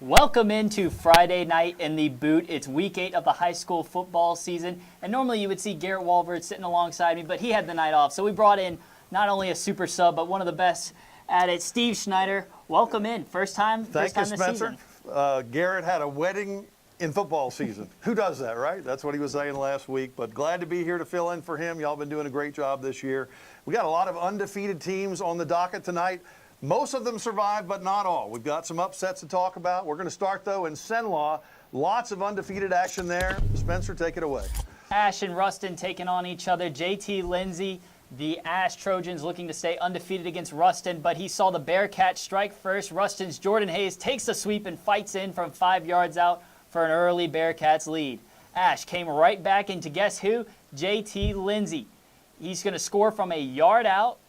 Welcome into Friday night in the boot. It's week 8 of the high school football season. And normally you would see Garrett Walford sitting alongside me, but he had the night off. So we brought in not only a super sub, but one of the best at it, Steve Schneider. Welcome in. First time Thank you, this Spencer. season. Garrett had a wedding in football season. Who does that, right? That's what he was saying last week. But glad to be here to fill in for him. Y'all been doing a great job this year. We got a lot of undefeated teams on the docket tonight. Most of them survived, but not all. We've got some upsets to talk about. We're going to start, though, in Senlaw. Lots of undefeated action there. Spencer, take it away. Ash and Ruston taking on each other. JT Lindsay, the Ash Trojans, looking to stay undefeated against Ruston, but he saw the Bearcats strike first. Ruston's Jordan Hayes takes the sweep and fights in from 5 yards out for an early Bearcats lead. Ash came right back into guess who? JT Lindsay. He's going to score from a yard out,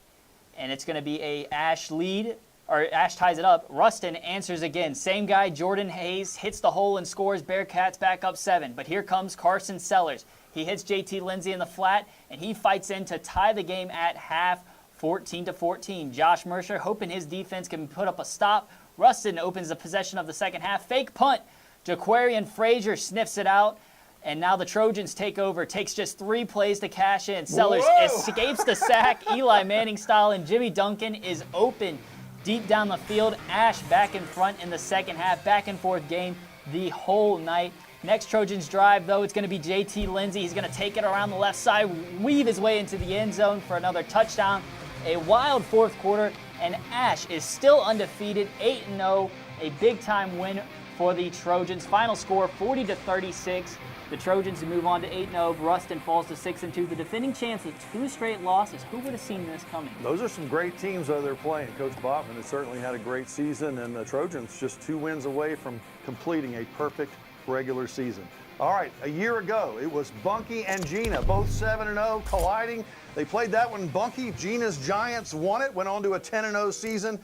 and it's going to be a Ash lead, or Ash ties it up. Ruston answers again. Same guy, Jordan Hayes, hits the hole and scores. Bearcats back up 7. But here comes Carson Sellers. He hits JT Lindsay in the flat, and he fights in to tie the game at half, 14-14. Josh Mercer hoping his defense can put up a stop. Ruston opens the possession of the second half. Fake punt. Jaquarian Frazier sniffs it out. And now the Trojans take over. Takes just 3 plays to cash in. Sellers escapes the sack, Eli Manning style, and Jimmy Duncan is open deep down the field. Ash back in front in the second half. Back and forth game the whole night. Next Trojans drive, though, it's going to be JT Lindsay. He's going to take it around the left side, weave his way into the end zone for another touchdown. A wild fourth quarter, and Ash is still undefeated, 8-0. A big-time win for the Trojans. Final score, 40-36. The Trojans move on to 8-0. Ruston falls to 6-2. The defending champs with 2 straight losses. Who would have seen this coming? Those are some great teams that they're playing. Coach Botman has certainly had a great season, and the Trojans just 2 wins away from completing a perfect regular season. All right, a year ago, it was Bunkie and Gina, both 7-0, colliding. They played that one Bunkie. Gina's Giants won it, went on to a 10-0 season.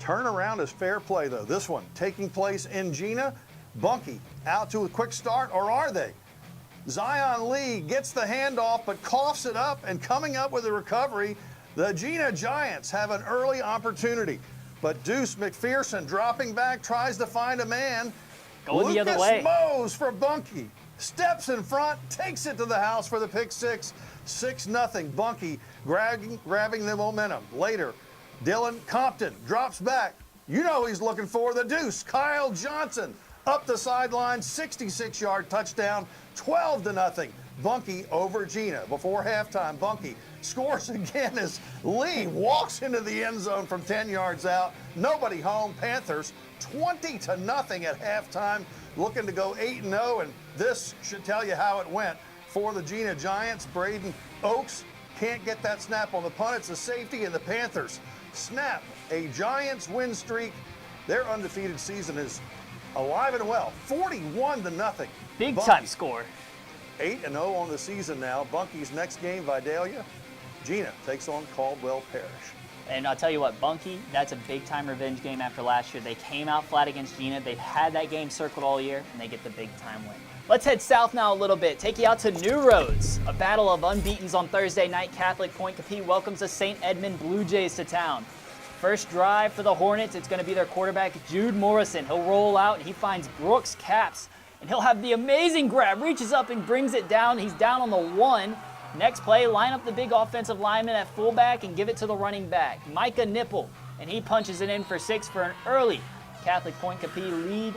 Turnaround is fair play, though. This one taking place in Gina. Bunkie out to a quick start, or are they? Zion Lee gets the handoff but coughs it up, and coming up with a recovery, the Gina Giants have an early opportunity. But Deuce McPherson dropping back, tries to find a man. Going the other way. Lucas Mose for Bunkie. Steps in front, takes it to the house for the pick six. 6-0. Bunkie grabbing the momentum. Later, Dylan Compton drops back. You know he's looking for the Deuce. Kyle Johnson up the sideline, 66-yard touchdown, 12-0. Bunkie over Gina. Before halftime, Bunkie scores again as Lee walks into the end zone from 10 yards out. Nobody home. Panthers 20-0 at halftime, looking to go 8-0, and this should tell you how it went for the Gina Giants. Braden Oaks can't get that snap on the punt. It's a safety, and the Panthers snap a Giants win streak. Their undefeated season is alive and well, 41-0. Big time score. 8-0 on the season now. Bunkie's next game, Vidalia. Gina takes on Caldwell Parish. And I'll tell you what, Bunkie, that's a big-time revenge game after last year. They came out flat against Gina. They've had that game circled all year, and they get the big-time win. Let's head south now a little bit. Take you out to New Roads. A battle of unbeatens on Thursday night. Catholic Point Capee welcomes the St. Edmund Blue Jays to town. First drive for the Hornets, it's going to be their quarterback, Jude Morrison. He'll roll out, and he finds Brooks Capps, and he'll have the amazing grab. Reaches up and brings it down. He's down on the 1. Next play, line up the big offensive lineman at fullback and give it to the running back, Micah Nipple, and he punches it in for 6 for an early Catholic Point Capee lead.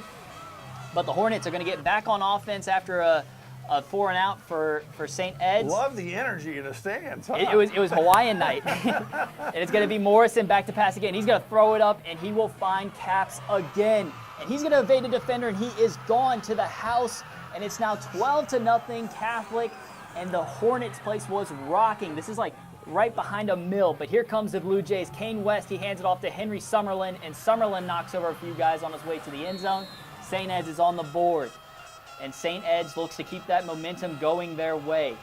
But the Hornets are going to get back on offense after a 4-and-out for St. Ed's. Love the energy in the stands. Huh? It was Hawaiian night. And it's going to be Morrison back to pass again. He's going to throw it up, and he will find Capps again. And he's going to evade a defender, and he is gone to the house. And it's now 12-0 Catholic, and the Hornets' place was rocking. This is like right behind a mill, but here comes the Blue Jays. Kane West, he hands it off to Henry Summerlin, and Summerlin knocks over a few guys on his way to the end zone. St. Ed's is on the board, and St. Ed's looks to keep that momentum going their way.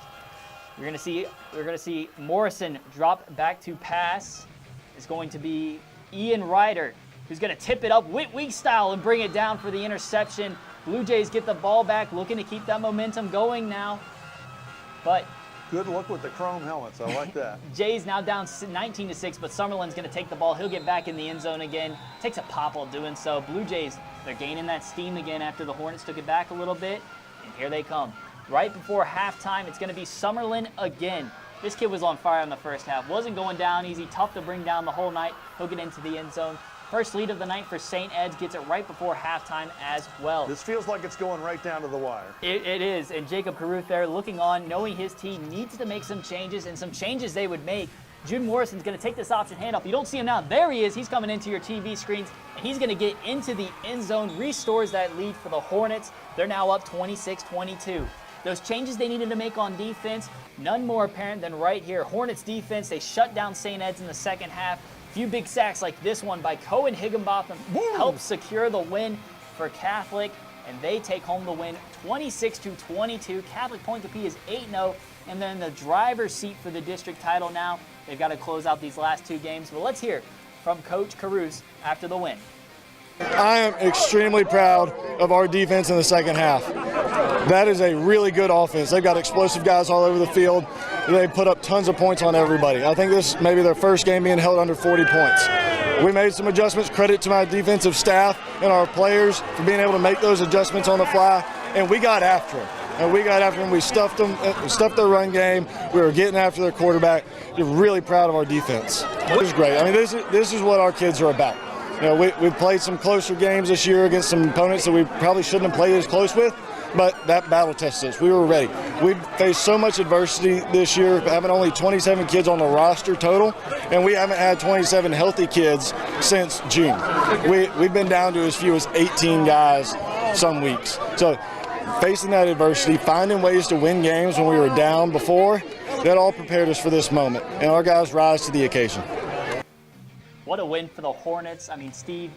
We're going to see Morrison drop back to pass. It's going to be Ian Ryder, who's going to tip it up Whit style and bring it down for the interception. Blue Jays get the ball back, looking to keep that momentum going now. But good look with the chrome helmets. I like that. Jays now down 19-6, but Summerlin's going to take the ball. He'll get back in the end zone again. Takes a pop while doing so. Blue Jays They're gaining that steam again after the Hornets took it back a little bit, and here they come. Right before halftime, it's going to be Summerlin again. This kid was on fire in the first half. Wasn't going down easy, tough to bring down the whole night. He'll get into the end zone. First lead of the night for St. Ed's, gets it right before halftime as well. This feels like it's going right down to the wire. It is, and Jacob Caruth there looking on, knowing his team needs to make some changes, and some changes they would make. June Morrison's going to take this option handoff. You don't see him now. There he is. He's coming into your TV screens, and he's going to get into the end zone, restores that lead for the Hornets. They're now up 26-22. Those changes they needed to make on defense, none more apparent than right here. Hornets defense, they shut down St. Ed's in the second half. A few big sacks like this one by Cohen Higginbotham helped secure the win for Catholic, and they take home the win 26-22. Catholic Point Capee is 8-0, and they're in the driver's seat for the district title now. They've got to close out these last two games. But let's hear from Coach Caruth after the win. I am extremely proud of our defense in the second half. That is a really good offense. They've got explosive guys all over the field. They put up tons of points on everybody. I think this may be their first game being held under 40 points. We made some adjustments. Credit to my defensive staff and our players for being able to make those adjustments on the fly, and we got after them. And we got after them. We stuffed them. We stuffed their run game. We were getting after their quarterback. We're really proud of our defense. It was great. I mean, this is what our kids are about. You know, we've played some closer games this year against some opponents that we probably shouldn't have played as close with, but that battle tested us. We were ready. We've faced so much adversity this year, having only 27 kids on the roster total, and we haven't had 27 healthy kids since June. We've been down to as few as 18 guys some weeks. So facing that adversity, finding ways to win games when we were down before, that all prepared us for this moment, and our guys rise to the occasion. What a win for the Hornets. I mean, Steve,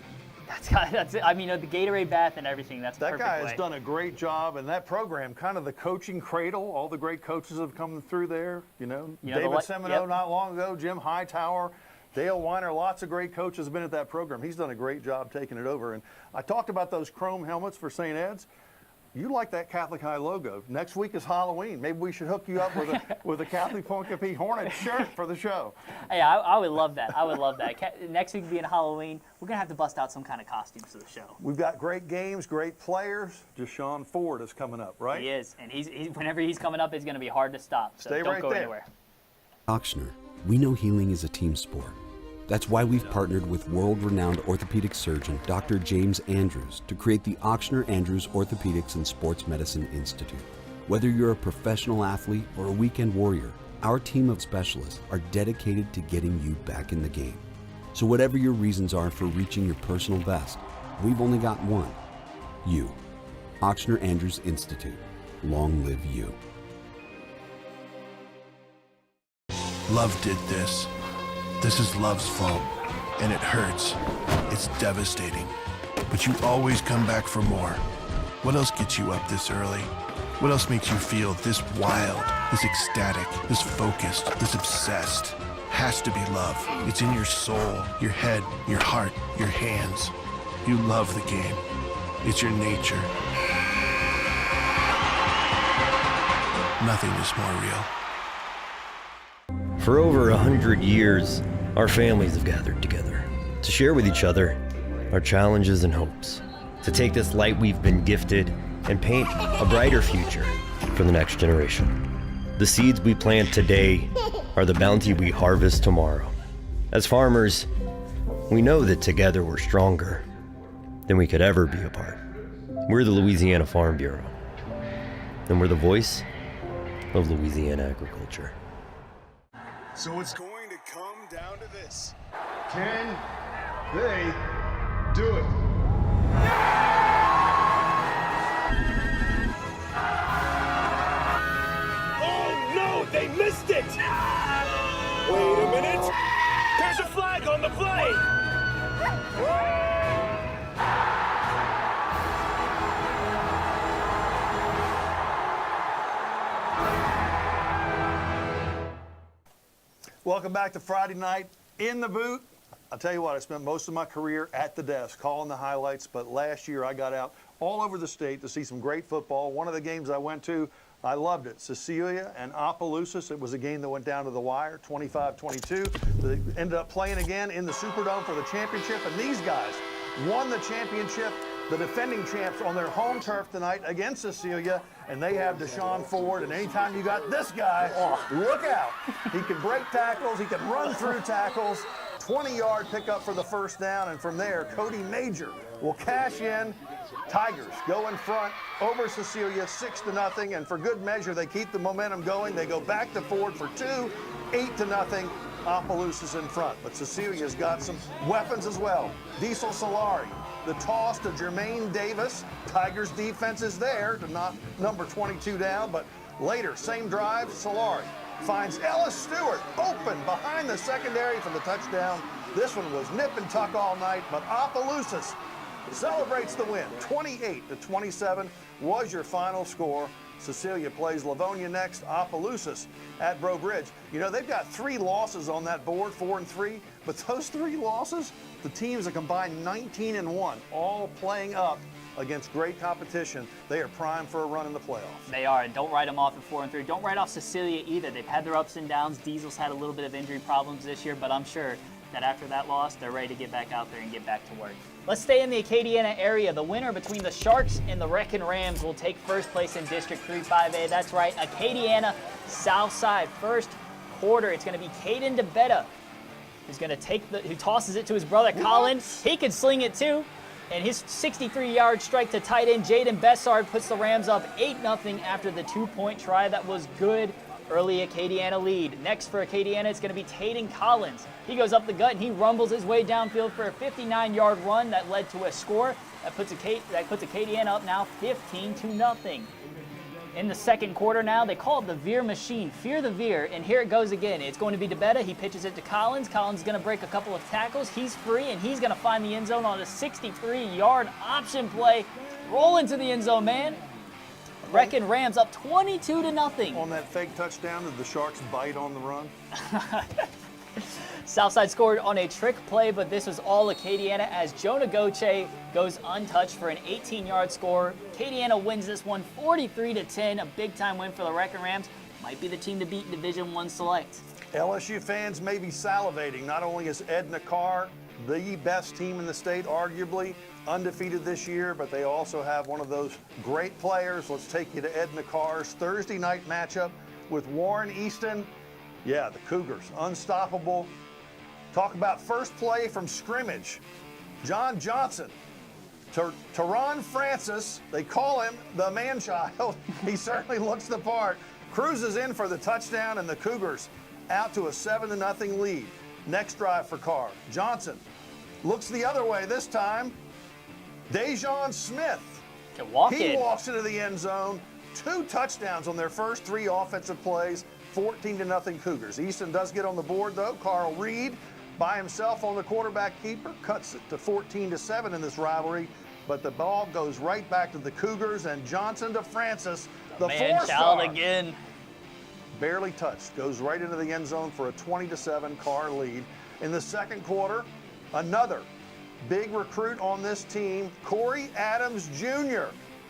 that's it. I mean, the Gatorade bath and everything, that's That perfect guy way. has done a great job, and that program, kind of the coaching cradle. All the great coaches have come through there. You know David Semino not long ago, Jim Hightower, Dale Weiner, lots of great coaches have been at that program. He's done a great job taking it over. And I talked about those chrome helmets for St. Ed's. You like that Catholic High logo. Next week is Halloween. Maybe we should hook you up with a Catholic Point Capee Hornet shirt for the show. Hey, I would love that. I would love that. Next week being Halloween, we're going to have to bust out some kind of costumes for the show. We've got great games, great players. Deshaun Ford is coming up, right? He is. And whenever he's coming up, it's going to be hard to stop. So Stay don't right go there. anywhere. Auctioner, we know healing is a team sport. That's why we've partnered with world-renowned orthopedic surgeon Dr. James Andrews to create the Auctioner Andrews Orthopedics and Sports Medicine Institute. Whether you're a professional athlete or a weekend warrior, our team of specialists are dedicated to getting you back in the game. So whatever your reasons are for reaching your personal best, we've only got one: you. Auctioner Andrews Institute. Long live you. Love did this. This is love's fault, and it hurts. It's devastating. But you always come back for more. What else gets you up this early? What else makes you feel this wild, this ecstatic, this focused, this obsessed? Has to be love. It's in your soul, your head, your heart, your hands. You love the game. It's your nature. Nothing is more real. For over 100 years, our families have gathered together to share with each other our challenges and hopes, to take this light we've been gifted and paint a brighter future for the next generation. The seeds we plant today are the bounty we harvest tomorrow. As farmers, we know that together we're stronger than we could ever be apart. We're the Louisiana Farm Bureau, and we're the voice of Louisiana agriculture. So it's going to come down to this. Can they do it? Oh no, they missed it! Wait a minute! There's a flag on the play! Welcome back to Friday Night in the Boot. I'll tell you what, I spent most of my career at the desk calling the highlights, but last year I got out all over the state to see some great football. One of the games I went to, I loved it. Cecilia and Opelousas. It was a game that went down to the wire, 25-22. They ended up playing again in the Superdome for the championship, and these guys won the championship the defending champs on their home turf tonight against Cecilia, and they have Deshaun Ford. And anytime you got this guy, look out. He can break tackles. He can run through tackles. 20-yard pickup for the first down, and from there, Cody Major will cash in. Tigers go in front over Cecilia 6-0, and for good measure, they keep the momentum going. They go back to Ford for 2, 8-0. Opelousas in front, but Cecilia's got some weapons as well. Diesel Solari, the toss to Jermaine Davis. Tigers defense is there to knock number 22 down, but later, same drive, Solari finds Ellis Stewart open behind the secondary for the touchdown. This one was nip and tuck all night, but Opelousas celebrates the win. 28-27 was your final score. Cecilia plays Livonia next, Opelousas at Breaux Bridge. You know, they've got 3 losses on that board, 4-3, but those 3 losses, the teams are combined 19-1, all playing up against great competition. They are primed for a run in the playoffs. They are, and don't write them off at 4-3. Don't write off Cecilia either. They've had their ups and downs. Diesel's had a little bit of injury problems this year, but I'm sure that after that loss, they're ready to get back out there and get back to work. Let's stay in the Acadiana area. The winner between the Sharks and the Wreckin' Rams will take first place in District 3-5A. That's right, Acadiana Southside. First quarter, it's going to be Caden DeBetta who's going to who tosses it to his brother Colin. He can sling it too. And his 63-yard strike to tight end Jaden Bessard puts the Rams up 8-0 after the 2-point try. That was good. Early Acadiana lead. Next for Acadiana, it's going to be Taden Collins. He goes up the gut and he rumbles his way downfield for a 59-yard run that led to a score that puts Acadiana up now 15-0. In the second quarter now, they call it the Veer machine. Fear the Veer, and here it goes again. It's going to be DeBetta. He pitches it to Collins. Collins is going to break a couple of tackles. He's free, and he's going to find the end zone on a 63-yard option play. Roll into the end zone, man. Wreckin' Rams up 22-0. On that fake touchdown, did the Sharks bite on the run? Southside scored on a trick play, but this was all Acadiana as Jonah Goche goes untouched for an 18-yard score. Acadiana wins this one 43-10, a big-time win for the Wreckin' Rams. Might be the team to beat Division I Select. LSU fans may be salivating. Not only is Edna Carr the best team in the state, arguably, undefeated this year, but they also have one of those great players. Let's take you to Edna Carr's Thursday night matchup with Warren Easton. Yeah, the Cougars, unstoppable. Talk about first play from scrimmage. John Johnson, Teron Francis, they call him the man-child. He certainly looks the part. Cruises in for the touchdown, and the Cougars out to a 7-0 lead. Next drive for Carr. Johnson looks the other way this time. Dejon Smith. Can walk He in. walks into the end zone. 2 touchdowns on their first 3 offensive plays. 14-0 Cougars. Easton does get on the board, though. Carl Reed by himself on the quarterback keeper. Cuts it to 14-7 in this rivalry. But the ball goes right back to the Cougars, and Johnson to Francis, the Man-child 4-star. again. Barely touched. Goes right into the end zone for a 20-7 Carr lead. In the second quarter, another big recruit on this team, Corey Adams Jr.,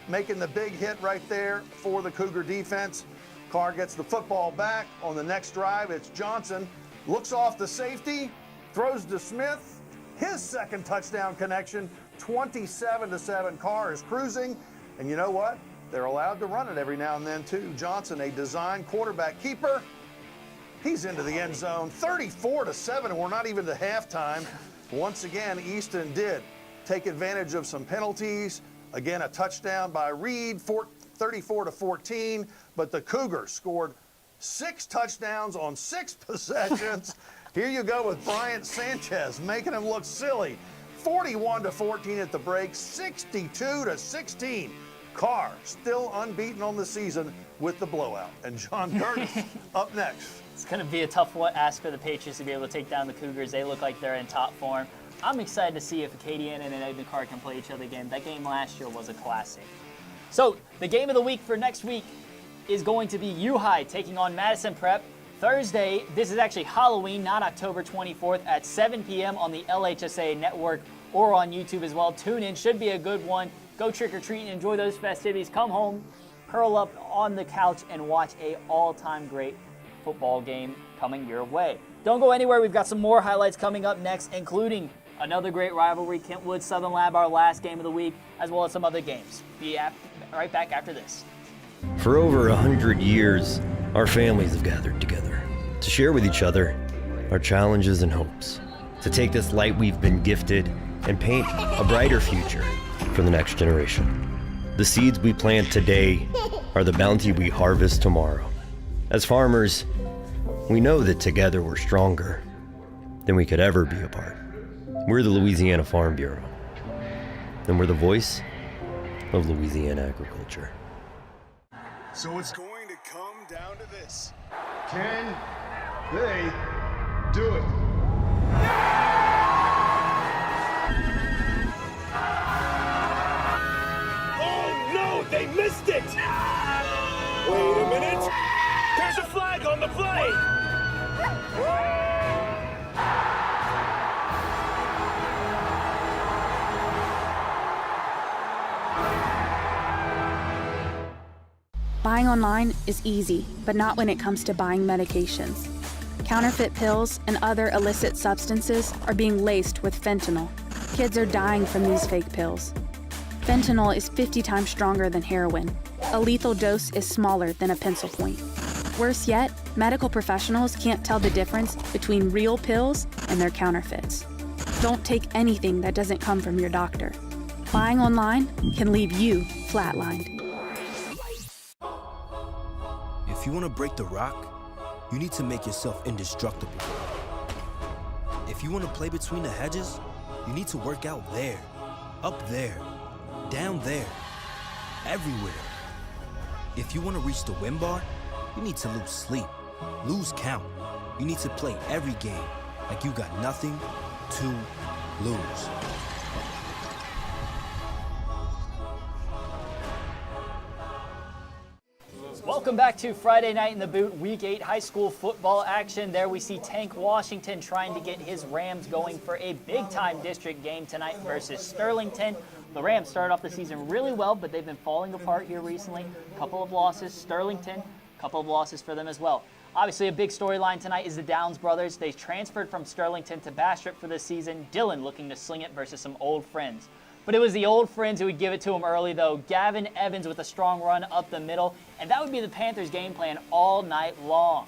making the big hit right there for the Cougar defense. Carr gets the football back. On the next drive, it's Johnson. Looks off the safety, throws to Smith. His second touchdown connection, 27-7. Carr is cruising. And you know what? They're allowed to run it every now and then, too. Johnson, a design quarterback keeper. He's into the end zone, 34-7. We're not even to halftime. Once again, Easton did take advantage of some penalties. Again, a touchdown by Reed, 34-14. But the Cougars scored 6 touchdowns on 6 possessions. Here you go with Bryant Sanchez, making him look silly. 41-14 at the break, 62-16. Carr still unbeaten on the season with the blowout. And John Curtis up next. It's going to be a tough ask for the Patriots to be able to take down the Cougars. They look like they're in top form. I'm excited to see if Acadiana and Edna Carr can play each other again. That game last year was a classic. So the game of the week for next week is going to be U-High taking on Madison Prep. Thursday, this is actually Halloween, not October 24th, at 7 p.m. on the LHSAA network or on YouTube as well. Tune in, should be a good one. Go trick-or-treat and enjoy those festivities. Come home, curl up on the couch, and watch a all-time great football game coming your way. Don't go anywhere. We've got some more highlights coming up next, including Another great rivalry, Kentwood Southern Lab, our last game of the week, as well as some other games. Be right back after this. For over 100 years, our families have gathered together to share with each other our challenges and hopes, to take this light we've been gifted and paint a brighter future for the next generation. The seeds we plant today are the bounty we harvest tomorrow. As farmers, we know that together we're stronger than we could ever be apart. We're the Louisiana Farm Bureau, and we're the voice of Louisiana agriculture. So it's going to come down to this. Can they do it? Oh no, they missed it! Wait a minute! There's a flag on the play! Buying online is easy, but not when it comes to buying medications. Counterfeit pills and other illicit substances are being laced with fentanyl. Kids are dying from these fake pills. Fentanyl is 50 times stronger than heroin. A lethal dose is smaller than a pencil point. Worse yet, medical professionals can't tell the difference between real pills and their counterfeits. Don't take anything that doesn't come from your doctor. Buying online can leave you flatlined. If you want to break the rock, you need to make yourself indestructible. If you want to play between the hedges, you need to work out there, up there, down there, everywhere. If you want to reach the win bar, you need to lose sleep, lose count. You need to play every game like you got nothing to lose. Welcome back to Friday Night in the Boot, Week 8 high school football action. There we see Tank Washington trying to get his Rams going for a big-time district game tonight versus Sterlington. The Rams started off the season really well, but they've been falling apart here recently. A couple of losses. Sterlington, a couple of losses for them as well. Obviously, a big storyline tonight is the Downs brothers. They transferred from Sterlington to Bastrop for this season. Dylan looking to sling it versus some old friends. But it was the old friends who would give it to him early, though. Gavin Evans with a strong run up the middle. And that would be the Panthers' game plan all night long.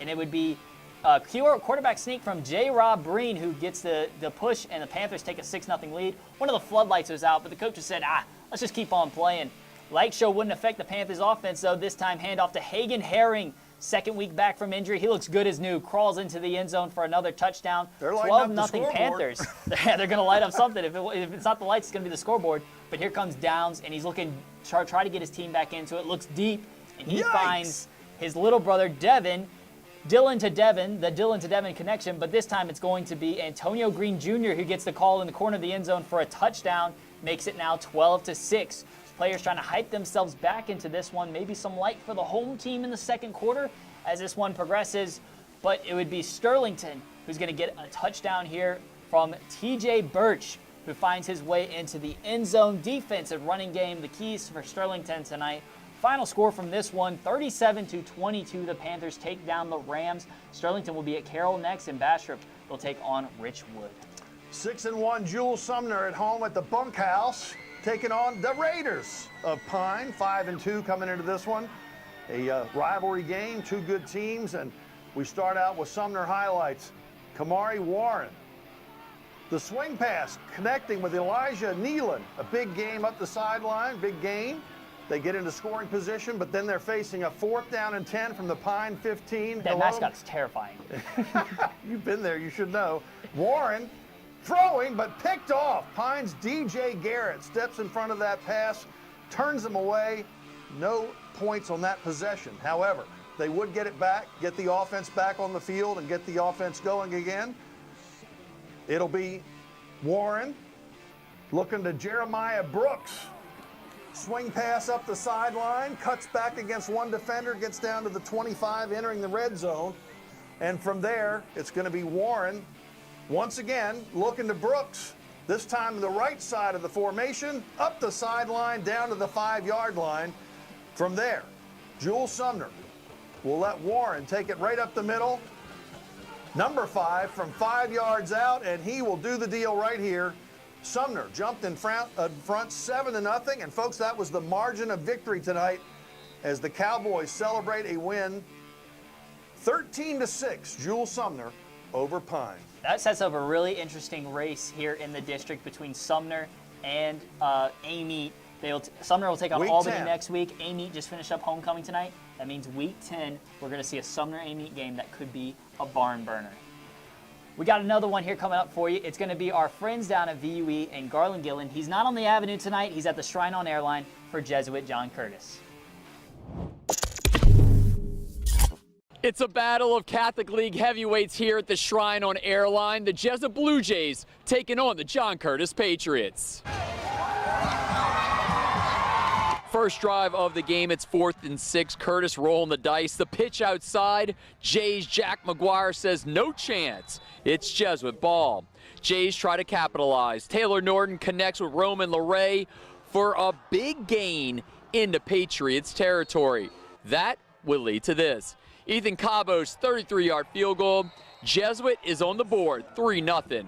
And it would be a quarterback sneak from J. Rob Breen who gets the push, and the Panthers take a 6-0 lead. One of the floodlights was out, but the coach just said, let's just keep on playing. Light show wouldn't affect the Panthers' offense, though. This time, handoff to Hagen Herring. Second week back from injury. He looks good as new. Crawls into the end zone for another touchdown. 12-0 Panthers. They're going to light up something. If it's not the lights, it's going to be the scoreboard. But here comes Downs, and he's looking to try to get his team back into it. Looks deep, and he finds his little brother, Devin. Dylan to Devin, the Dylan to Devin connection, but this time it's going to be Antonio Green Jr. who gets the call in the corner of the end zone for a touchdown. Makes it now 12-6. Players trying to hype themselves back into this one. Maybe some light for the home team in the second quarter as this one progresses. But it would be Sterlington who's going to get a touchdown here from TJ Birch, who finds his way into the end zone. Defensive running game, the keys for Sterlington tonight. Final score from this one, 37-22. The Panthers take down the Rams. Sterlington will be at Carroll next, and Bastrop will take on Richwood. 6-1 Jules Sumner at home at the bunkhouse, taking on the Raiders of Pine. 5-2 coming into this one. A rivalry game, two good teams, and we start out with Sumner highlights. Kamari Warren, the swing pass connecting with Elijah Nealon. A big game up the sideline, big gain. They get into scoring position, but then they're facing a 4th down and 10 from the Pine 15. That mascot's terrifying. You've been there, you should know. Warren throwing, but picked off. Pine's DJ Garrett steps in front of that pass, turns them away. No points on that possession. However, they would get it back, get the offense back on the field, and get the offense going again. It'll be Warren looking to Jeremiah Brooks. Swing pass up the sideline, cuts back against one defender, gets down to the 25, entering the red zone. And from there, it's going to be Warren once again looking to Brooks. This time the right side of the formation, up the sideline, down to the 5-yard line. From there, Jules Sumner will let Warren take it right up the middle. Number 5 from 5 yards out, and he will do the deal right here. Sumner jumped in front 7-0, and folks, that was the margin of victory tonight as the Cowboys celebrate a win 13-6, Jules Sumner over Pine. That sets up a really interesting race here in the district between Sumner and Amite. Sumner will take on Week Albany 10. next week. Amite just finished up homecoming tonight. That means week 10, we're going to see a Sumner-Amite game that could be a barn burner. We got another one here coming up for you. It's going to be our friends down at VUE and Garland Gillen. He's not on the Avenue tonight. He's at the Shrine on Airline for Jesuit John Curtis. It's a battle of Catholic League heavyweights here at the Shrine on Airline. The Jesuit Blue Jays taking on the John Curtis Patriots. First drive of the game, it's 4th and 6. Curtis rolling the dice. The pitch outside. Jays Jack McGuire says no chance. It's Jesuit ball. Jays try to capitalize. Taylor Norton connects with Roman LeRae for a big gain into Patriots territory. That will lead to this. Ethan Cabo's 33-yard field goal. Jesuit is on the board, 3-0.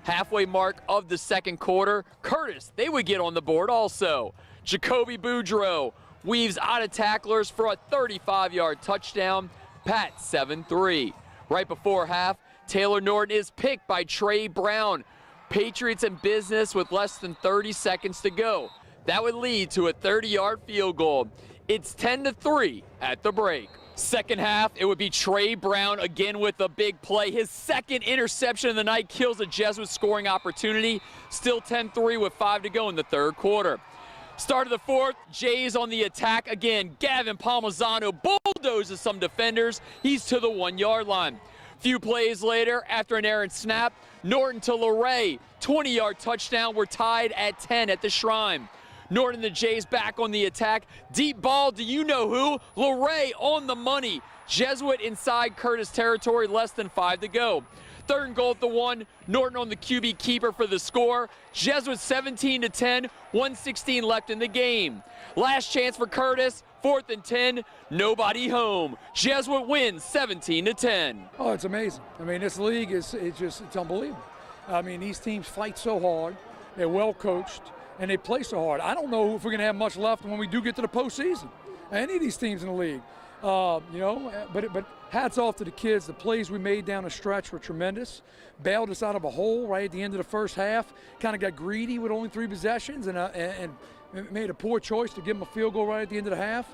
Halfway mark of the second quarter, Curtis, they would get on the board also. Jacoby Boudreaux weaves out of tacklers for a 35-yard touchdown. Pat 7-3. Right before half, Taylor Norton is picked by Trey Brown. Patriots in business with less than 30 seconds to go. That would lead to a 30-yard field goal. It's 10-3 at the break. Second half, it would be Trey Brown again with a big play. His second interception of the night kills a Jesuit scoring opportunity. Still 10-3 with 5 to go in the third quarter. Start of the fourth, Jays on the attack again. Gavin Palmisano bulldozes some defenders. He's to the 1-yard line. Few plays later, after an errant snap, Norton to LeRae. 20-yard touchdown. We're tied at 10 at the Shrine. Norton, the Jays back on the attack. Deep ball, do you know who? LeRae on the money. Jesuit inside Curtis territory, less than 5 to go. Third and goal at the 1. Norton on the QB keeper for the score. Jesuit 17-10, 1:16 left in the game. Last chance for Curtis, 4th and 10, nobody home. Jesuit wins 17-10. Oh, it's amazing. I mean, this league it's unbelievable. I mean, these teams fight so hard. They're well coached, and they play so hard. I don't know if we're going to have much left when we do get to the postseason. Any of these teams in the league. But hats off to the kids. The plays we made down the stretch were tremendous. Bailed us out of a hole right at the end of the first half. Kind of got greedy with only 3 possessions and made a poor choice to give them a field goal right at the end of the half.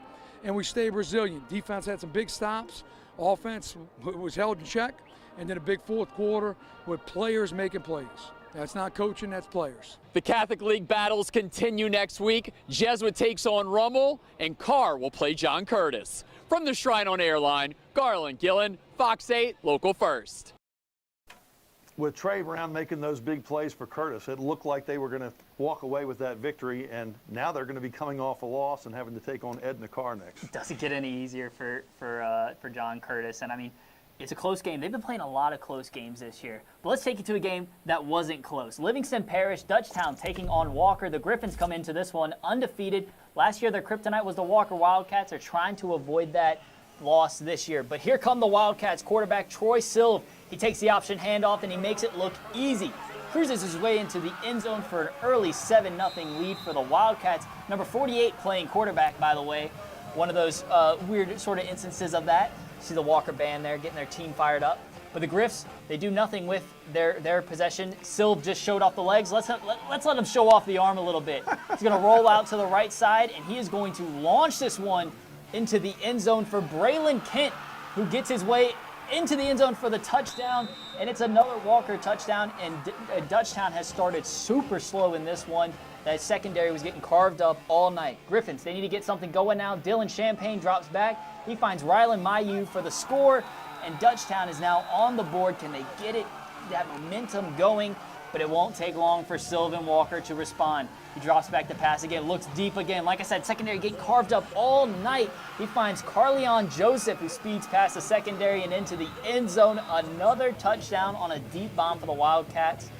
And we stayed resilient. Defense had some big stops. Offense was held in check. And then a big fourth quarter with players making plays. That's not coaching, that's players. The Catholic League battles continue next week. Jesuit takes on Rummel, and Carr will play John Curtis. From the Shrine on Airline, Garland Gillen, Fox 8, Local First. With Trey Brown making those big plays for Curtis, it looked like they were going to walk away with that victory, and now they're going to be coming off a loss and having to take on Edna Carr next. It doesn't get any easier for John Curtis, and I mean, it's a close game. They've been playing a lot of close games this year. But let's take you to a game that wasn't close. Livingston Parish, Dutchtown taking on Walker. The Griffins come into this one undefeated. Last year, their kryptonite was the Walker Wildcats. They're trying to avoid that loss this year. But here come the Wildcats. Quarterback Troy Silv. He takes the option handoff, and he makes it look easy. Cruises his way into the end zone for an early 7-0 lead for the Wildcats. Number 48 playing quarterback, by the way. One of those weird sort of instances of that. See the Walker band there getting their team fired up. But the Griffs, they do nothing with their possession. Silv just showed off the legs. Let's let him show off the arm a little bit. He's going to roll out to the right side, and he is going to launch this one into the end zone for Braylon Kent, who gets his way into the end zone for the touchdown. And it's another Walker touchdown, and Dutchtown has started super slow in this one. That secondary was getting carved up all night. Griffins, they need to get something going now. Dylan Champagne drops back. He finds Rylan Mayu for the score, and Dutchtown is now on the board. Can they get it, that momentum going? But it won't take long for Sylvan Walker to respond. He drops back to pass again, looks deep again. Like I said, secondary getting carved up all night. He finds Carleon Joseph, who speeds past the secondary and into the end zone. Another touchdown on a deep bomb for the Wildcats.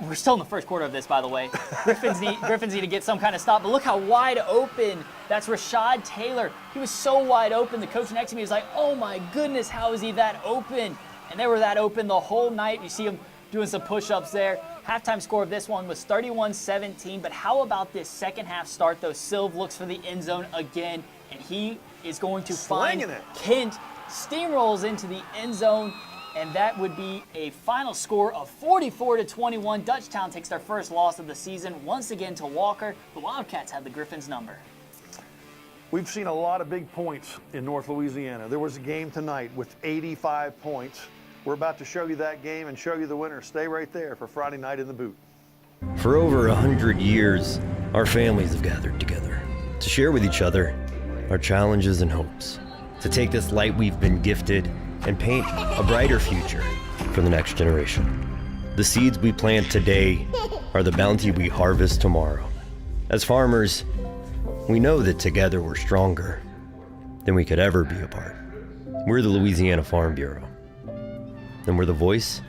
we're still in the first quarter of this, by the way. Griffins need to get some kind of stop, but look how wide open. That's Rashad Taylor. He was so wide open. The coach next to me was like, oh my goodness, how is he that open? And they were that open the whole night. You see him doing some push-ups there. Halftime score of this one was 31-17, but how about this second half start, though? Silv looks for the end zone again, and he is going to find Kent, steamrolls into the end zone, and that would be a final score of 44-21. Dutchtown takes their first loss of the season once again to Walker. The Wildcats have the Griffins number. We've seen a lot of big points in North Louisiana. There was a game tonight with 85 points. We're about to show you that game and show you the winner. Stay right there for Friday Night in the Boot. For over 100 years, our families have gathered together to share with each other our challenges and hopes, to take this light we've been gifted and paint a brighter future for the next generation. The seeds we plant today are the bounty we harvest tomorrow. As farmers, we know that together we're stronger than we could ever be apart. We're the Louisiana Farm Bureau, and we're the voice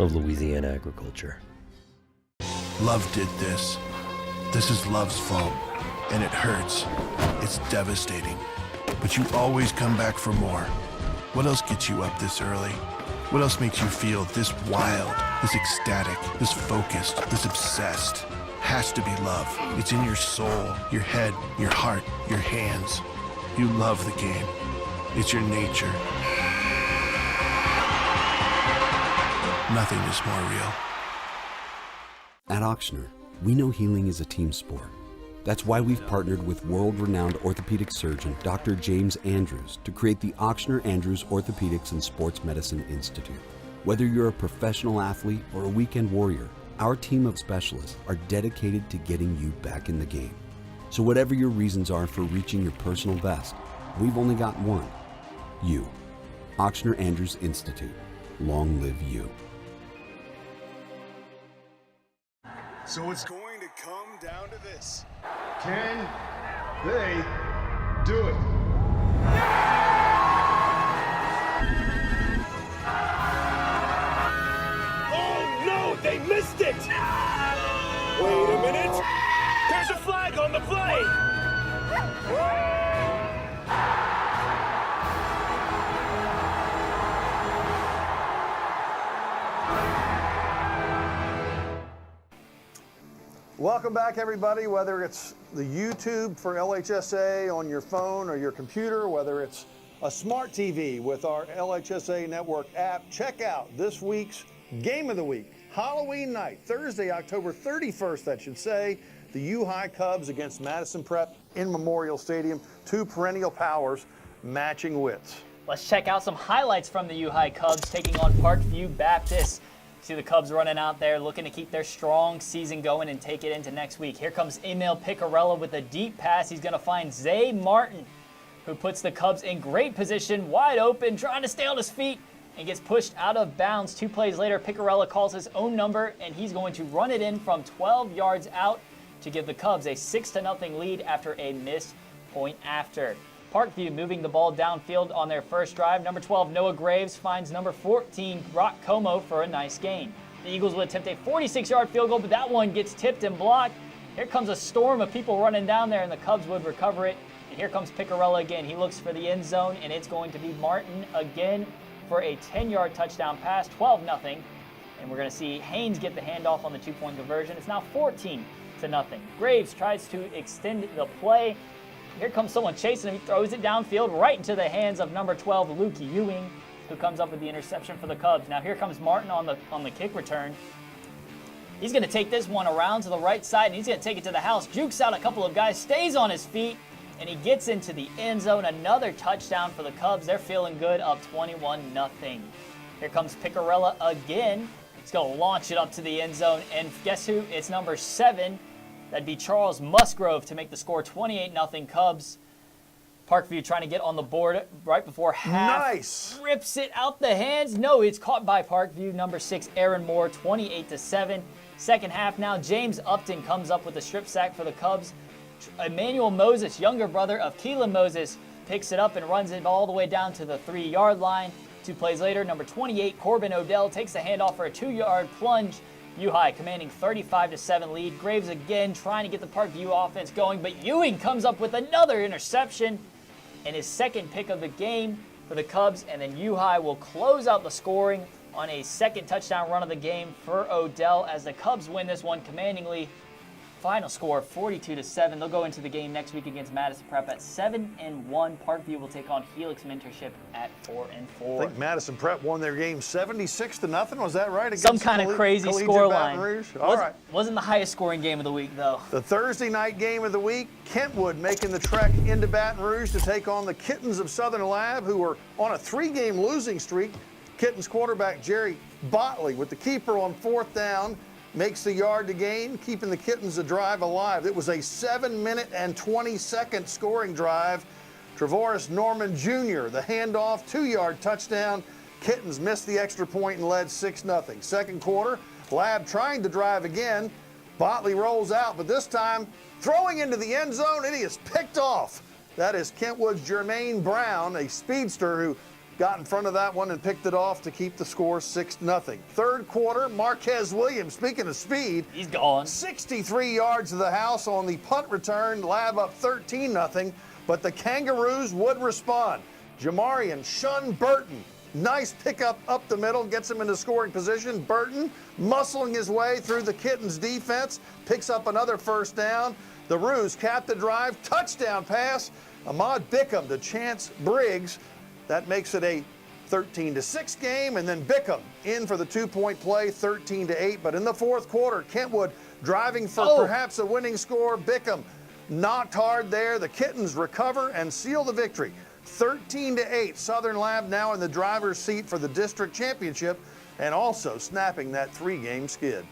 of Louisiana agriculture. Love did this. This is love's fault, and it hurts. It's devastating. But you always come back for more. What else gets you up this early? What else makes you feel this wild, this ecstatic, this focused, this obsessed? Has to be love. It's in your soul, your head, your heart, your hands. You love the game. It's your nature. Nothing is more real. At Ochsner, we know healing is a team sport. That's why we've partnered with world-renowned orthopedic surgeon Dr. James Andrews to create the Ochsner Andrews Orthopedics and Sports Medicine Institute. Whether you're a professional athlete or a weekend warrior, our team of specialists are dedicated to getting you back in the game. So whatever your reasons are for reaching your personal best, we've only got one: you. Ochsner Andrews Institute. Long live you. So it's going to come down to this. Can they do it? Oh no, they missed it! Wait a minute. There's a flag on the play! Welcome back, everybody. Whether it's the YouTube for LHSAA on your phone or your computer, whether it's a smart TV with our LHSAA Network app, check out this week's Game of the Week. Halloween night, Thursday, October 31st, that should say, the U-High Cubs against Madison Prep in Memorial Stadium. Two perennial powers matching wits. Let's check out some highlights from the U-High Cubs taking on Parkview Baptist. See the Cubs running out there looking to keep their strong season going and take it into next week. Here comes Emil Picarella with a deep pass. He's going to find Zay Martin, who puts the Cubs in great position, wide open, trying to stay on his feet, and gets pushed out of bounds. 2 plays later, Picarella calls his own number, and he's going to run it in from 12 yards out to give the Cubs a 6-0 lead after a missed point after. Parkview moving the ball downfield on their first drive. Number 12, Noah Graves, finds number 14, Brock Como, for a nice gain. The Eagles will attempt a 46-yard field goal, but that one gets tipped and blocked. Here comes a storm of people running down there, and the Cubs would recover it. And here comes Picarella again. He looks for the end zone, and it's going to be Martin again for a 10-yard touchdown pass, 12-0. And we're going to see Haynes get the handoff on the 2-point conversion. It's now 14-0. Graves tries to extend the play. Here comes someone chasing him. He throws it downfield right into the hands of number 12, Luke Ewing, who comes up with the interception for the Cubs. Now here comes Martin on the kick return. He's going to take this one around to the right side, and he's going to take it to the house. Jukes out a couple of guys, stays on his feet, and he gets into the end zone. Another touchdown for the Cubs. They're feeling good, up 21-0. Here comes Picarella again. He's going to launch it up to the end zone, and guess who? It's number 7. That'd be Charles Musgrove to make the score 28-0 Cubs. Parkview trying to get on the board right before half. Nice. Rips it out the hands. No, it's caught by Parkview. Number 6, Aaron Moore, 28-7. Second half now, James Upton comes up with a strip sack for the Cubs. Emmanuel Moses, younger brother of Keelan Moses, picks it up and runs it all the way down to the 3-yard line. 2 plays later, number 28, Corbin Odell, takes the handoff for a 2-yard plunge U High commanding 35-7 lead. Graves again trying to get the Parkview offense going, but Ewing comes up with another interception and his second pick of the game for the Cubs, and then U High will close out the scoring on a second touchdown run of the game for Odell as the Cubs win this one commandingly. Final score 42-7. They'll go into the game next week against Madison Prep at 7-1. Parkview will take on Helix Mentorship at 4-4. I think Madison Prep won their game 76-0. Was that right? Some kind of crazy scoreline. All right. Wasn't the highest scoring game of the week, though. The Thursday night game of the week, Kentwood making the trek into Baton Rouge to take on the Kittens of Southern Lab, who are on a 3-game losing streak. Kittens quarterback Jerry Botley with the keeper on 4th down. Makes the yard to gain, keeping the Kittens' drive alive. It was a 7-minute and 20-second scoring drive. Trevoris Norman Jr., the handoff, 2-yard touchdown. Kittens missed the extra point and led 6-0. Second quarter, Lab trying to drive again. Botley rolls out, but this time throwing into the end zone, and he is picked off. That is Kentwood's Jermaine Brown, a speedster who got in front of that one and picked it off to keep the score 6-0. Third quarter, Marquez Williams, speaking of speed, he's gone. 63 yards to the house on the punt return. Lab up 13-0, but the Kangaroos would respond. Jamarian Shun Burton, nice pickup up the middle, gets him into scoring position. Burton muscling his way through the Kittens defense, picks up another first down. The Roos cap the drive, touchdown pass. Ahmad Bickham to Chance Briggs. That makes it a 13-6 game, and then Bickham in for the 2-point play, 13-8. But in the fourth quarter, Kentwood driving for perhaps a winning score. Bickham knocked hard there. The Kittens recover and seal the victory. 13-8. Southern Lab now in the driver's seat for the district championship and also snapping that 3-game skid.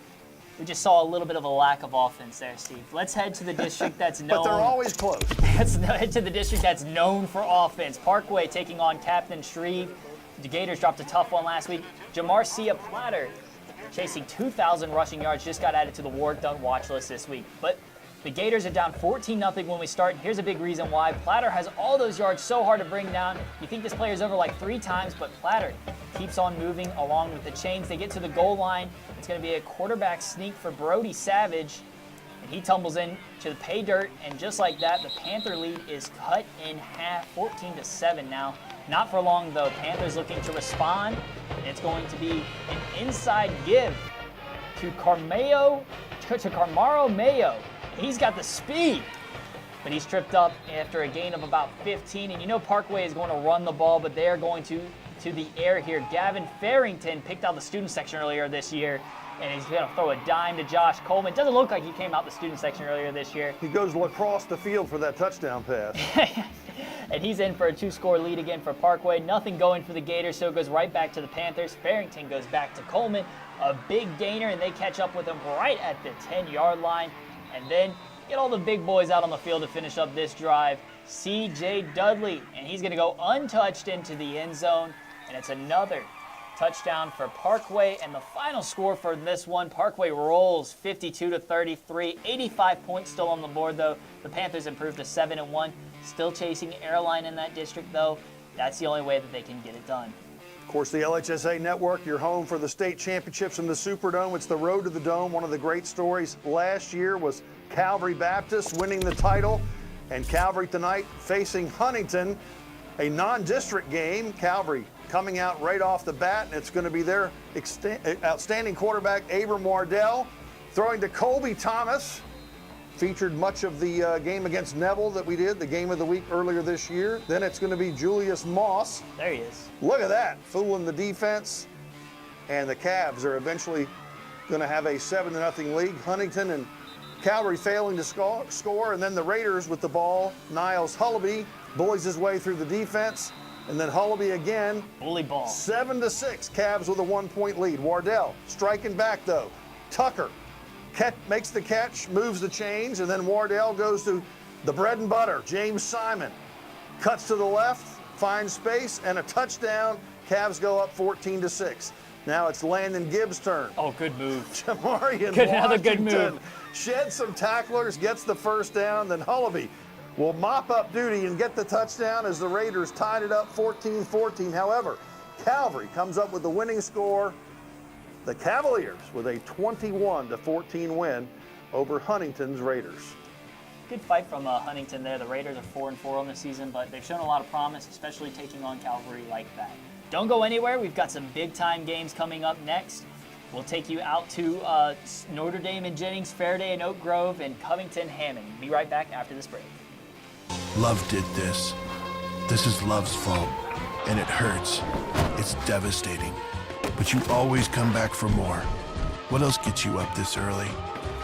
We just saw a little bit of a lack of offense there, Steve. Let's head to the district that's known. But they're always close. Let's head to the district that's known for offense. Parkway taking on Captain Shreve. The Gators dropped a tough one last week. Jamarcia Platter, chasing 2,000 rushing yards, just got added to the Ward Done watch list this week. But the Gators are down 14-0 when we start. And here's a big reason why. Platter has all those yards so hard to bring down. You think this player's over like 3 times, but Platter keeps on moving along with the chains. They get to the goal line. It's going to be a quarterback sneak for Brody Savage. And he tumbles in to the pay dirt. And just like that, the Panther lead is cut in half, 14-7 now. Not for long, though. Panthers looking to respond. It's going to be an inside give to Carmaro Mayo. He's got the speed, but he's tripped up after a gain of about 15. And you know Parkway is going to run the ball, but they are going to the air here. Gavin Farrington picked out the student section earlier this year, and he's going to throw a dime to Josh Coleman. It doesn't look like he came out the student section earlier this year. He goes across the field for that touchdown pass. And he's in for a 2-score lead again for Parkway. Nothing going for the Gators, so it goes right back to the Panthers. Farrington goes back to Coleman, a big gainer, and they catch up with him right at the 10-yard line. And then get all the big boys out on the field to finish up this drive. C.J. Dudley, and he's going to go untouched into the end zone. And it's another touchdown for Parkway. And the final score for this one, Parkway rolls 52-33. 85 points still on the board, though. The Panthers improved to 7-1. Still chasing Airline in that district, though. That's the only way that they can get it done. Of course, the LHSAA Network, your home for the state championships in the Superdome. It's the road to the Dome. One of the great stories last year was Calvary Baptist winning the title. And Calvary tonight facing Huntington, a non-district game. Calvary coming out right off the bat, and it's going to be their outstanding quarterback, Abram Wardell, throwing to Colby Thomas. Featured much of the game against Neville that we did, the game of the week earlier this year. Then it's going to be Julius Moss. There he is. Look at that, fooling the defense. And the Cavs are eventually going to have a 7-0 lead. Huntington and Calvary failing to score, and then the Raiders with the ball. Niles Hullaby bullies his way through the defense, and then Hullaby again. Bully ball. 7-6, Cavs with a 1-point lead. Wardell striking back, though. Tucker makes the catch, moves the chains, and then Wardell goes to the bread and butter. James Simon cuts to the left, finds space, and a touchdown. Cavs go up 14-6. Now it's Landon Gibbs' turn. Oh, good move. Jamarian Another good Washington move. sheds some tacklers, gets the first down. Then Hullaby will mop up duty and get the touchdown as the Raiders tied it up 14-14. However, Calvary comes up with the winning score. the Cavaliers with a 21-14 win over Huntington's Raiders. Good fight from Huntington there. The Raiders are 4-4 on the season, but they've shown a lot of promise, especially taking on Calvary like that. Don't go anywhere. We've got some big-time games coming up next. We'll take you out to Notre Dame and Jennings, Faraday and Oak Grove, and Covington Hammond. Be right back after this break. Love did this. This is love's fault, and it hurts. It's devastating. But you always come back for more. What else gets you up this early?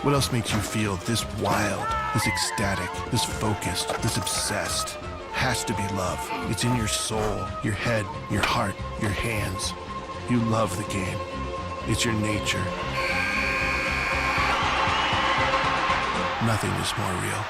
What else makes you feel this wild, this ecstatic, this focused, this obsessed? Has to be love. It's in your soul, your head, your heart, your hands. You love the game. It's your nature. Nothing is more real.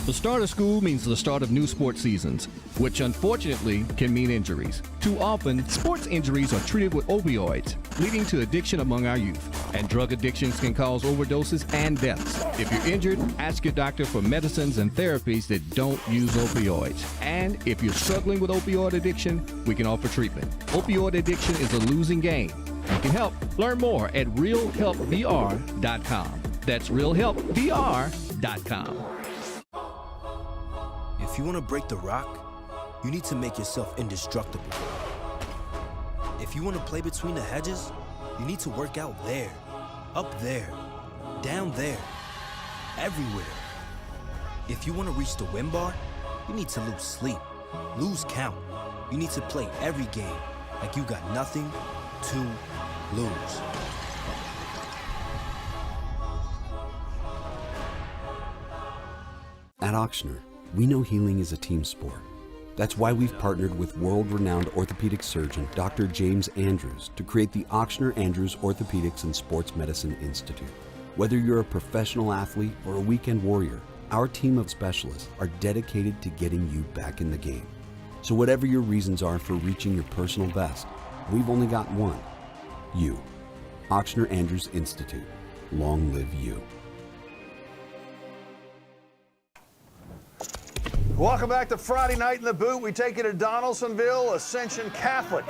The start of school means the start of new sports seasons, which unfortunately can mean injuries. Too often, sports injuries are treated with opioids, leading to addiction among our youth. And drug addictions can cause overdoses and deaths. If you're injured, ask your doctor for medicines and therapies that don't use opioids. And if you're struggling with opioid addiction, we can offer treatment. Opioid addiction is a losing game. You can help. Learn more at realhelpvr.com. That's realhelpvr.com. If you want to break the rock, you need to make yourself indestructible. If you want to play between the hedges, you need to work out there, up there, down there, everywhere. If you want to reach the win bar, you need to lose sleep, lose count. You need to play every game like you got nothing to lose. At Auctioner, we know healing is a team sport. That's why we've partnered with world-renowned orthopedic surgeon Dr. James Andrews to create the Auctioner Andrews Orthopedics and Sports Medicine Institute. Whether you're a professional athlete or a weekend warrior, our team of specialists are dedicated to getting you back in the game. So whatever your reasons are for reaching your personal best, we've only got one: you. Auctioner Andrews Institute. Long live you. Welcome back to Friday Night in the Boot. We take you to Donaldsonville. Ascension Catholic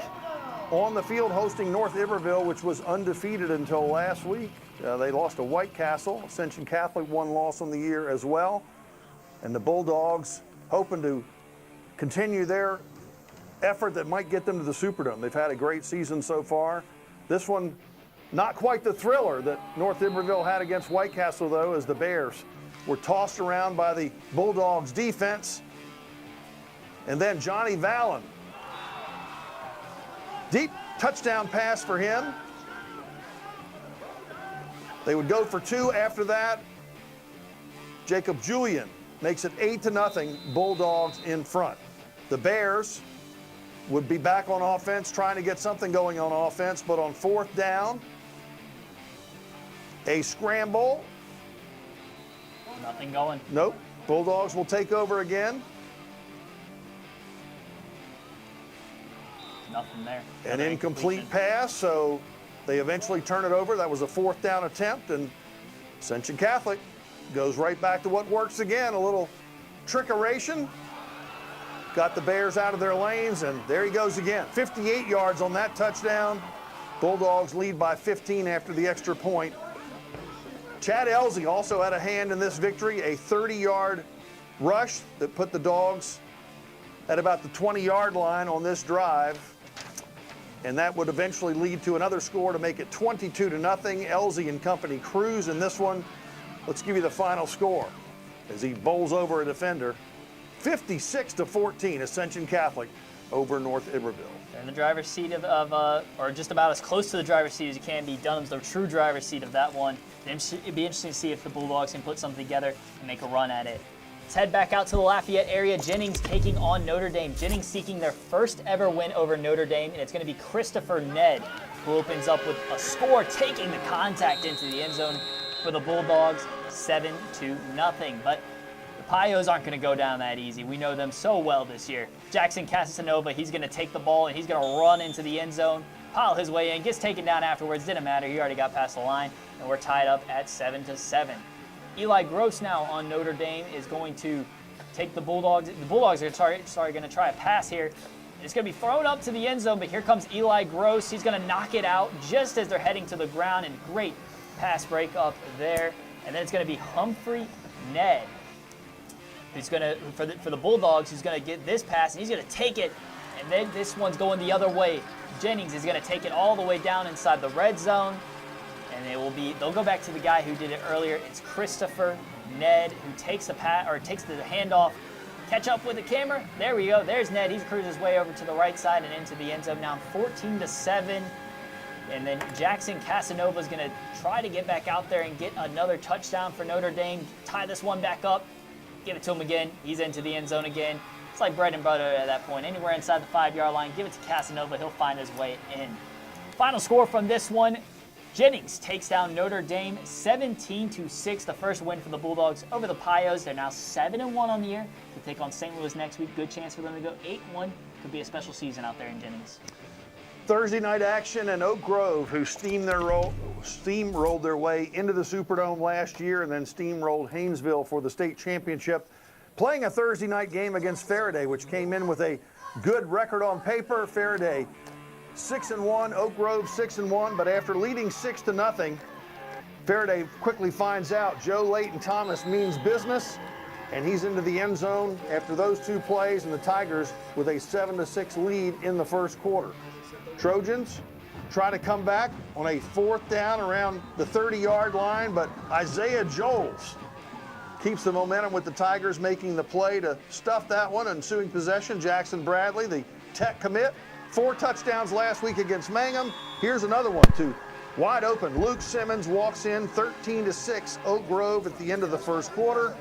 on the field hosting North Iberville, which was undefeated until last week. They lost to White Castle. Ascension Catholic, one loss on the year as well. And the Bulldogs hoping to continue their effort that might get them to the Superdome. They've had a great season so far. This one, not quite the thriller that North Iberville had against White Castle, though, as the Bears were tossed around by the Bulldogs defense. And then Johnny Vallon. Deep touchdown pass for him. They would go for two after that. Jacob Julian makes it 8-0, Bulldogs in front. The Bears would be back on offense, trying to get something going on offense, but on fourth down, a scramble. Nothing going. Nope. Bulldogs will take over again. Nothing there. An incomplete pass, so they eventually turn it over. That was a fourth down attempt, and Ascension Catholic goes right back to what works again, a little trickeration. Got the Bears out of their lanes, and there he goes again. 58 yards on that touchdown. Bulldogs lead by 15 after the extra point. Chad Elsie also had a hand in this victory, a 30-yard rush that put the Dogs at about the 20-yard line on this drive. And that would eventually lead to another score to make it 22-0. Elsie and company cruise in this one. Let's give you the final score as he bowls over a defender. 56-14, Ascension Catholic over North Iberville. They're in the driver's seat of or just about as close to the driver's seat as you can be. Dunham's the true driver's seat of that one. It'd be interesting to see if the Bulldogs can put something together and make a run at it. Let's head back out to the Lafayette area. Jennings taking on Notre Dame. Jennings seeking their first ever win over Notre Dame, and it's going to be Christopher Ned who opens up with a score, taking the contact into the end zone for the Bulldogs, 7-0. But the Pios aren't going to go down that easy. We know them so well this year. Jackson Casanova, he's going to take the ball and he's going to run into the end zone, pile his way in, gets taken down afterwards. Didn't matter. He already got past the line, and we're tied up at 7-7. Eli Gross now on Notre Dame is going to take the Bulldogs. The Bulldogs are going to try a pass here. It's going to be thrown up to the end zone, but here comes Eli Gross. He's going to knock it out just as they're heading to the ground, and great pass break up there. And then it's going to be Humphrey Ned, who's going to, for the Bulldogs, who's going to get this pass, and he's going to take it, and then this one's going the other way. Jennings is going to take it all the way down inside the red zone, and they'll go back to the guy who did it earlier. It's Christopher Ned, who takes the handoff. Catch up with the camera. There we go. There's Ned. He cruises his way over to the right side and into the end zone. Now 14-7. And then Jackson Casanova is going to try to get back out there and get another touchdown for Notre Dame. Tie this one back up. Give it to him again. He's into the end zone again. It's like bread and butter at that point. Anywhere inside the 5-yard line, give it to Casanova. He'll find his way in. Final score from this one. Jennings takes down Notre Dame 17-6, the first win for the Bulldogs over the Pios. They're now 7-1 on the year. To take on St. Louis next week. Good chance for them to go 8-1. Could be a special season out there in Jennings. Thursday night action in Oak Grove, who steamrolled their way into the Superdome last year and then steamrolled Haynesville for the state championship. Playing a Thursday night game against Faraday, which came in with a good record on paper. Faraday 6-1, Oak Grove 6-1, but after leading 6-0, Faraday quickly finds out Joe Layton Thomas means business, and he's into the end zone after those two plays, and the Tigers with a 7-6 lead in the first quarter. Trojans try to come back on a 4th down around the 30-yard line, but Isaiah Joels keeps the momentum with the Tigers, making the play to stuff that one. Ensuing possession, Jackson Bradley, the Tech commit, 4 touchdowns last week against Mangum. Here's another one too. Wide open, Luke Simmons walks in 13-6, Oak Grove at the end of the first quarter.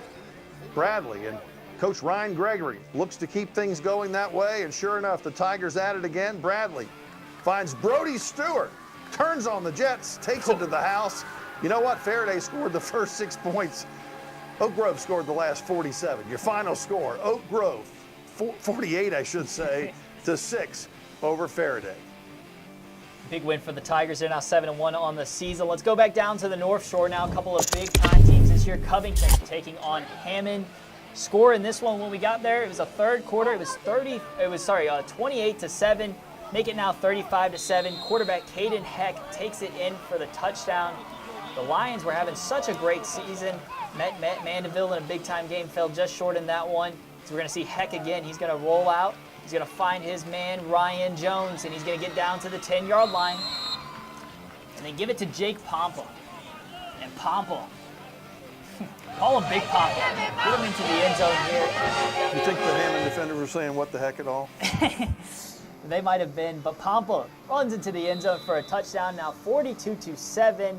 Bradley and Coach Ryan Gregory looks to keep things going that way, and sure enough, the Tigers at it again. Bradley finds Brody Stewart, turns on the Jets, takes it to the house. You know what? Faraday scored the first 6 points. Oak Grove scored the last 47. Your final score, Oak Grove, 48, I should say, to 6 over Faraday. Big win for the Tigers. They're now 7-1 on the season. Let's go back down to the North Shore now. A couple of big-time teams this year. Covington taking on Hammond. Score in this one when we got there, it was a third quarter. It was 28-7. Make it now 35-7. Quarterback Caden Heck takes it in for the touchdown. The Lions were having such a great season. Met Mandeville in a big-time game, fell just short in that one. So we're going to see Heck again. He's going to roll out. He's going to find his man, Ryan Jones, and he's going to get down to the 10-yard line. And then give it to Jake Pompa. And Pompa. Call him Big Pompa. Get him into the end zone here. You think the Hammond defenders were saying what the heck at all? They might have been, but Pompa runs into the end zone for a touchdown. Now 42-7.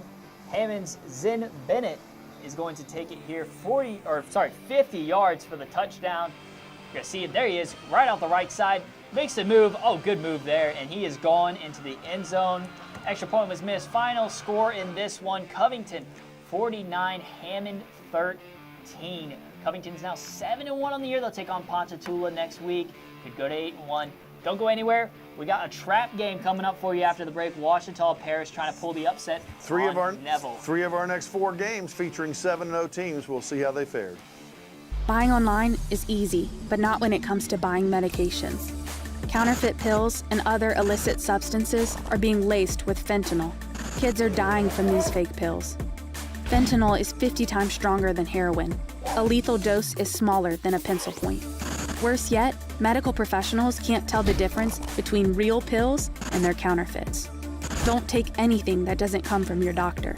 Hammond's Zin Bennett is going to take it here 50 yards for the touchdown. You're going to see it. There he is, right out the right side. Makes a move. Oh, good move there. And he is gone into the end zone. Extra point was missed. Final score in this one, Covington 49, Hammond 13. Covington's now 7-1 on the year. They'll take on Ponchatoula next week. Could go to 8-1. Don't go anywhere. We got a trap game coming up for you after the break. Ouachita Parish trying to pull the upset on Neville. 3 of our next 4 games featuring 7-0 teams. We'll see how they fared. Buying online is easy, but not when it comes to buying medications. Counterfeit pills and other illicit substances are being laced with fentanyl. Kids are dying from these fake pills. Fentanyl is 50 times stronger than heroin. A lethal dose is smaller than a pencil point. Worse yet, medical professionals can't tell the difference between real pills and their counterfeits. Don't take anything that doesn't come from your doctor.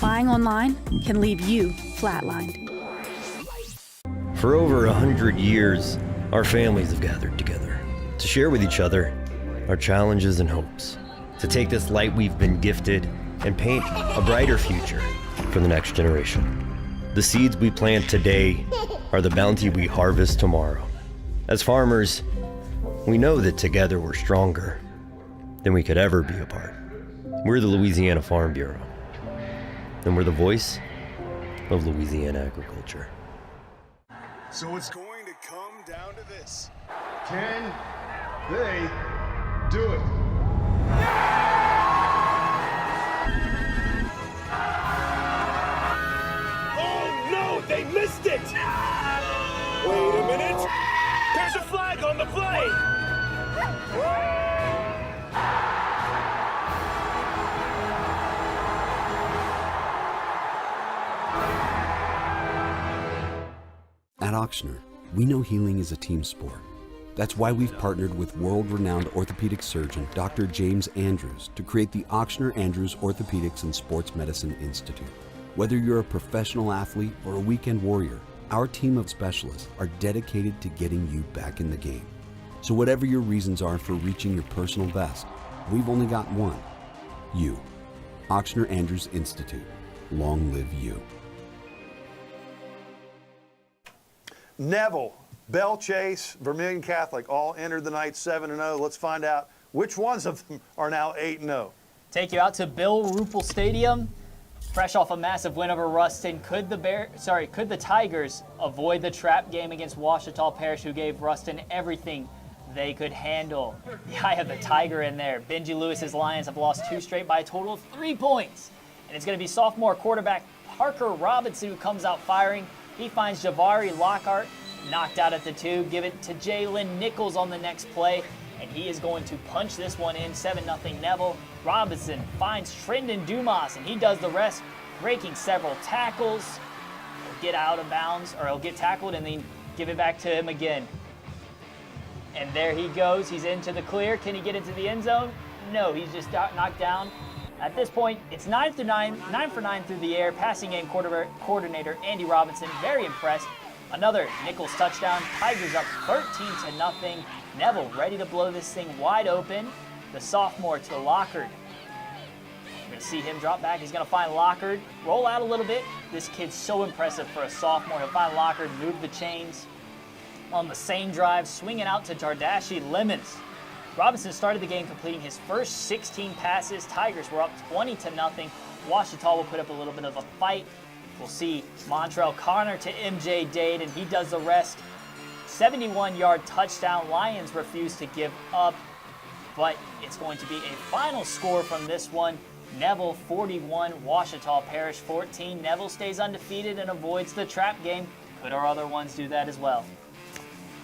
Buying online can leave you flatlined. For over 100 years, our families have gathered together to share with each other our challenges and hopes, to take this light we've been gifted and paint a brighter future for the next generation. The seeds we plant today are the bounty we harvest tomorrow. As farmers, we know that together we're stronger than we could ever be apart. We're the Louisiana Farm Bureau, and we're the voice of Louisiana agriculture. So it's going to come down to this. Can they do it? Oh no, they missed it! Wait a minute. There's a flag on the play! At Ochsner, we know healing is a team sport. That's why we've partnered with world-renowned orthopedic surgeon Dr. James Andrews to create the Ochsner Andrews Orthopedics and Sports Medicine Institute. Whether you're a professional athlete or a weekend warrior, our team of specialists are dedicated to getting you back in the game. So whatever your reasons are for reaching your personal best, we've only got one. You. Ochsner Andrews Institute. Long live you. Neville, Bell Chase, Vermilion Catholic all entered the night 7-0. Let's find out which ones of them are now 8-0. Take you out to Bill Ruppel Stadium. Fresh off a massive win over Ruston, could the Tigers avoid the trap game against Ouachita Parish, who gave Ruston everything they could handle? The eye of the Tiger in there. Benji Lewis's Lions have lost 2 straight by a total of 3 points. And it's going to be sophomore quarterback Parker Robinson who comes out firing. He finds Javari Lockhart knocked out at the 2. Give it to Jalen Nichols on the next play, and he is going to punch this one in. 7-0 Neville. Robinson finds Trendon Dumas, and he does the rest, breaking several tackles. He'll get out of bounds, or he'll get tackled and then give it back to him again. And there he goes. He's into the clear. Can he get into the end zone? No, he's just knocked down. At this point, it's 9 for 9 through the air. Passing game coordinator Andy Robinson, very impressed. Another Nichols touchdown. Tigers up 13-0. Neville ready to blow this thing wide open. The sophomore to Lockard. You're going to see him drop back. He's going to find Lockard. Roll out a little bit. This kid's so impressive for a sophomore. He'll find Lockard, move the chains. On the same drive, swinging out to Jardashi Lemons. Robinson started the game completing his first 16 passes. Tigers were up 20-0. Ouachita will put up a little bit of a fight. We'll see Montrell Connor to MJ Dade, and he does the rest. 71-yard touchdown. Lions refuse to give up, but it's going to be a final score from this one. Neville 41, Ouachita Parish 14. Neville stays undefeated and avoids the trap game. Could our other ones do that as well?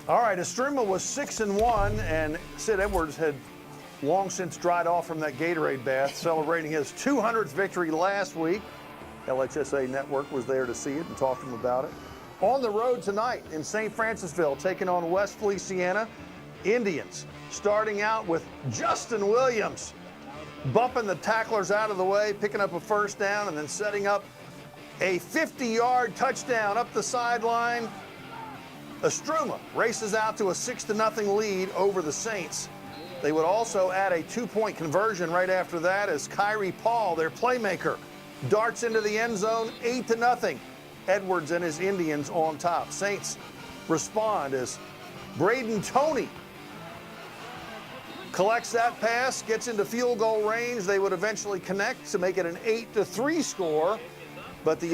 All right, Estrema was 6-1, and Sid Edwards had long since dried off from that Gatorade bath, celebrating his 200th victory last week. LHSAA Network was there to see it and talk to him about it. On the road tonight in St. Francisville, taking on West Feliciana Indians, starting out with Justin Williams, bumping the tacklers out of the way, picking up a first down, and then setting up a 50-yard touchdown up the sideline. Estrema races out to a 6-0 lead over the Saints. They would also add a 2-point conversion right after that as Kyrie Paul, their playmaker, darts into the end zone, 8-0. Edwards and his Indians on top. Saints respond as Braden Toney collects that pass, gets into field goal range. They would eventually connect to make it an 8-3 score. But the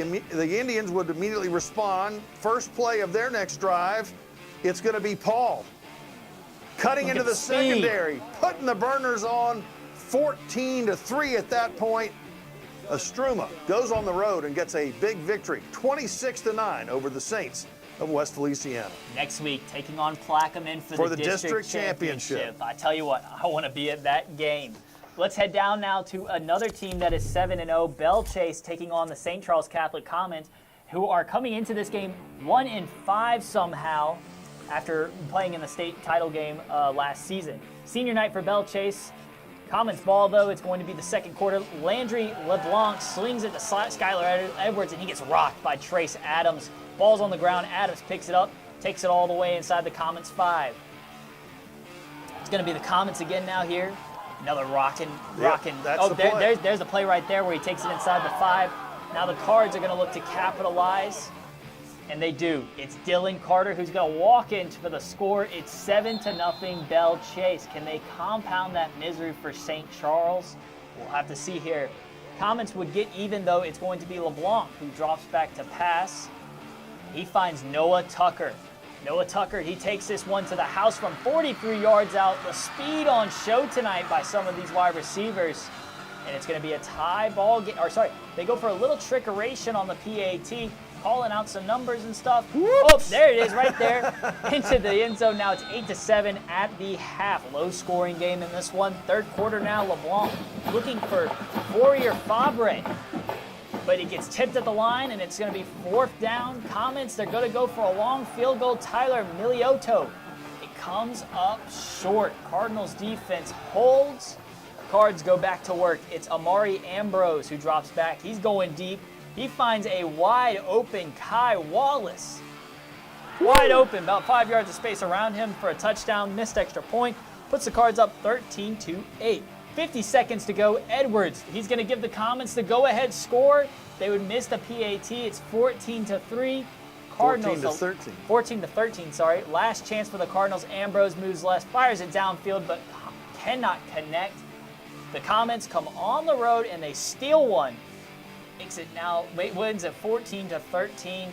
Indians would immediately respond. First play of their next drive, it's going to be Paul. Cutting into the secondary, putting the burners on, 14-3 at that point. Estrema goes on the road and gets a big victory, 26-9 over the Saints of West Feliciana. Next week, taking on Plaquemine for the district championship. I tell you what, I want to be at that game. Let's head down now to another team that is 7-0, Bell Chase, taking on the St. Charles Catholic Commons, who are coming into this game 1-5 somehow after playing in the state title game last season. Senior night for Bell Chase. Commons ball, though, it's going to be the second quarter. Landry LeBlanc slings it to Skylar Edwards, and he gets rocked by Trace Adams. Ball's on the ground. Adams picks it up, takes it all the way inside the Commons 5. It's going to be the Commons again now here. Another rocking. There's the play right there where he takes it inside the 5. Now the Cards are going to look to capitalize, and they do. It's Dylan Carter who's going to walk in for the score. It's 7-0 Bell Chase. Can they compound that misery for St. Charles? We'll have to see here. Commons would get even, though. It's going to be LeBlanc who drops back to pass. He finds Noah Tucker. Noah Tucker, he takes this one to the house from 43 yards out. The speed on show tonight by some of these wide receivers. And it's going to be a tie ball game. They go for a little trickeration on the PAT. calling out some numbers and stuff. Oh, there it is right there into the end zone. Now it's 8-7 at the half. Low scoring game in this one. Third quarter now, LeBlanc looking for Fourier Fabre. But he gets tipped at the line, and it's going to be fourth down. Comments, they're going to go for a long field goal. Tyler Miliotto. It comes up short. Cardinals defense holds. Cards go back to work. It's Amari Ambrose who drops back. He's going deep. He finds a wide open Kai Wallace. Wide open, about 5 yards of space around him for a touchdown. Missed extra point. Puts the Cards up 13-8. 50 seconds to go. Edwards, he's going to give the Comets the go-ahead score. They would miss the PAT. It's 14-3. Cardinals 14-13. 14-13, sorry. Last chance for the Cardinals. Ambrose moves left, fires it downfield, but cannot connect. The Comets come on the road and they steal one. Makes it now, wins at 14-13.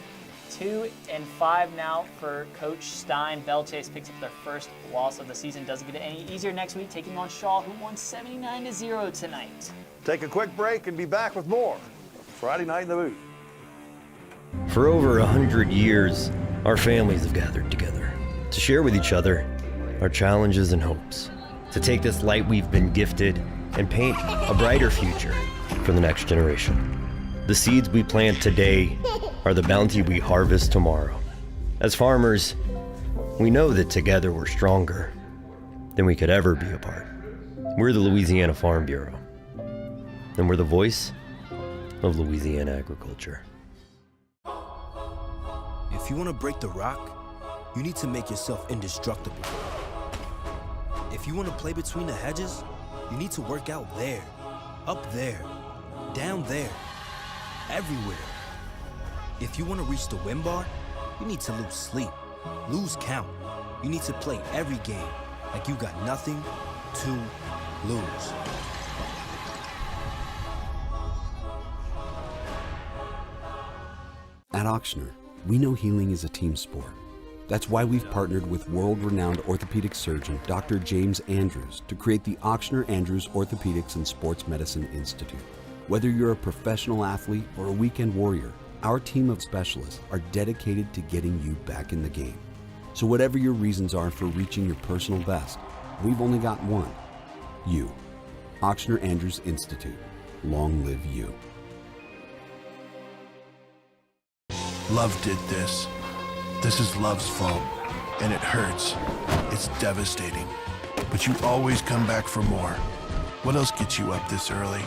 2-5 now for Coach Stein. Bell Chase picks up their first loss of the season. Doesn't get any easier next week, taking on Shaw, who won 79-0 tonight. Take a quick break and be back with more Friday Night in the Boot. For over 100 years, our families have gathered together to share with each other our challenges and hopes, to take this light we've been gifted and paint a brighter future for the next generation. The seeds we plant today are the bounty we harvest tomorrow. As farmers, we know that together we're stronger than we could ever be apart. We're the Louisiana Farm Bureau, and we're the voice of Louisiana agriculture. If you want to break the rock, you need to make yourself indestructible. If you want to play between the hedges, you need to work out there, up there, down there, everywhere. If you want to reach the win bar, you need to lose sleep, lose count. You need to play every game like you got nothing to lose. At Ochsner, we know healing is a team sport. That's why we've partnered with world-renowned orthopedic surgeon Dr. James Andrews to create the Ochsner Andrews Orthopedics and Sports Medicine Institute. Whether you're a professional athlete or a weekend warrior, our team of specialists are dedicated to getting you back in the game. So whatever your reasons are for reaching your personal best, we've only got one. You. Ochsner Andrews Institute. Long live you. Love did this. This is love's fault, and it hurts. It's devastating. But you always come back for more. What else gets you up this early?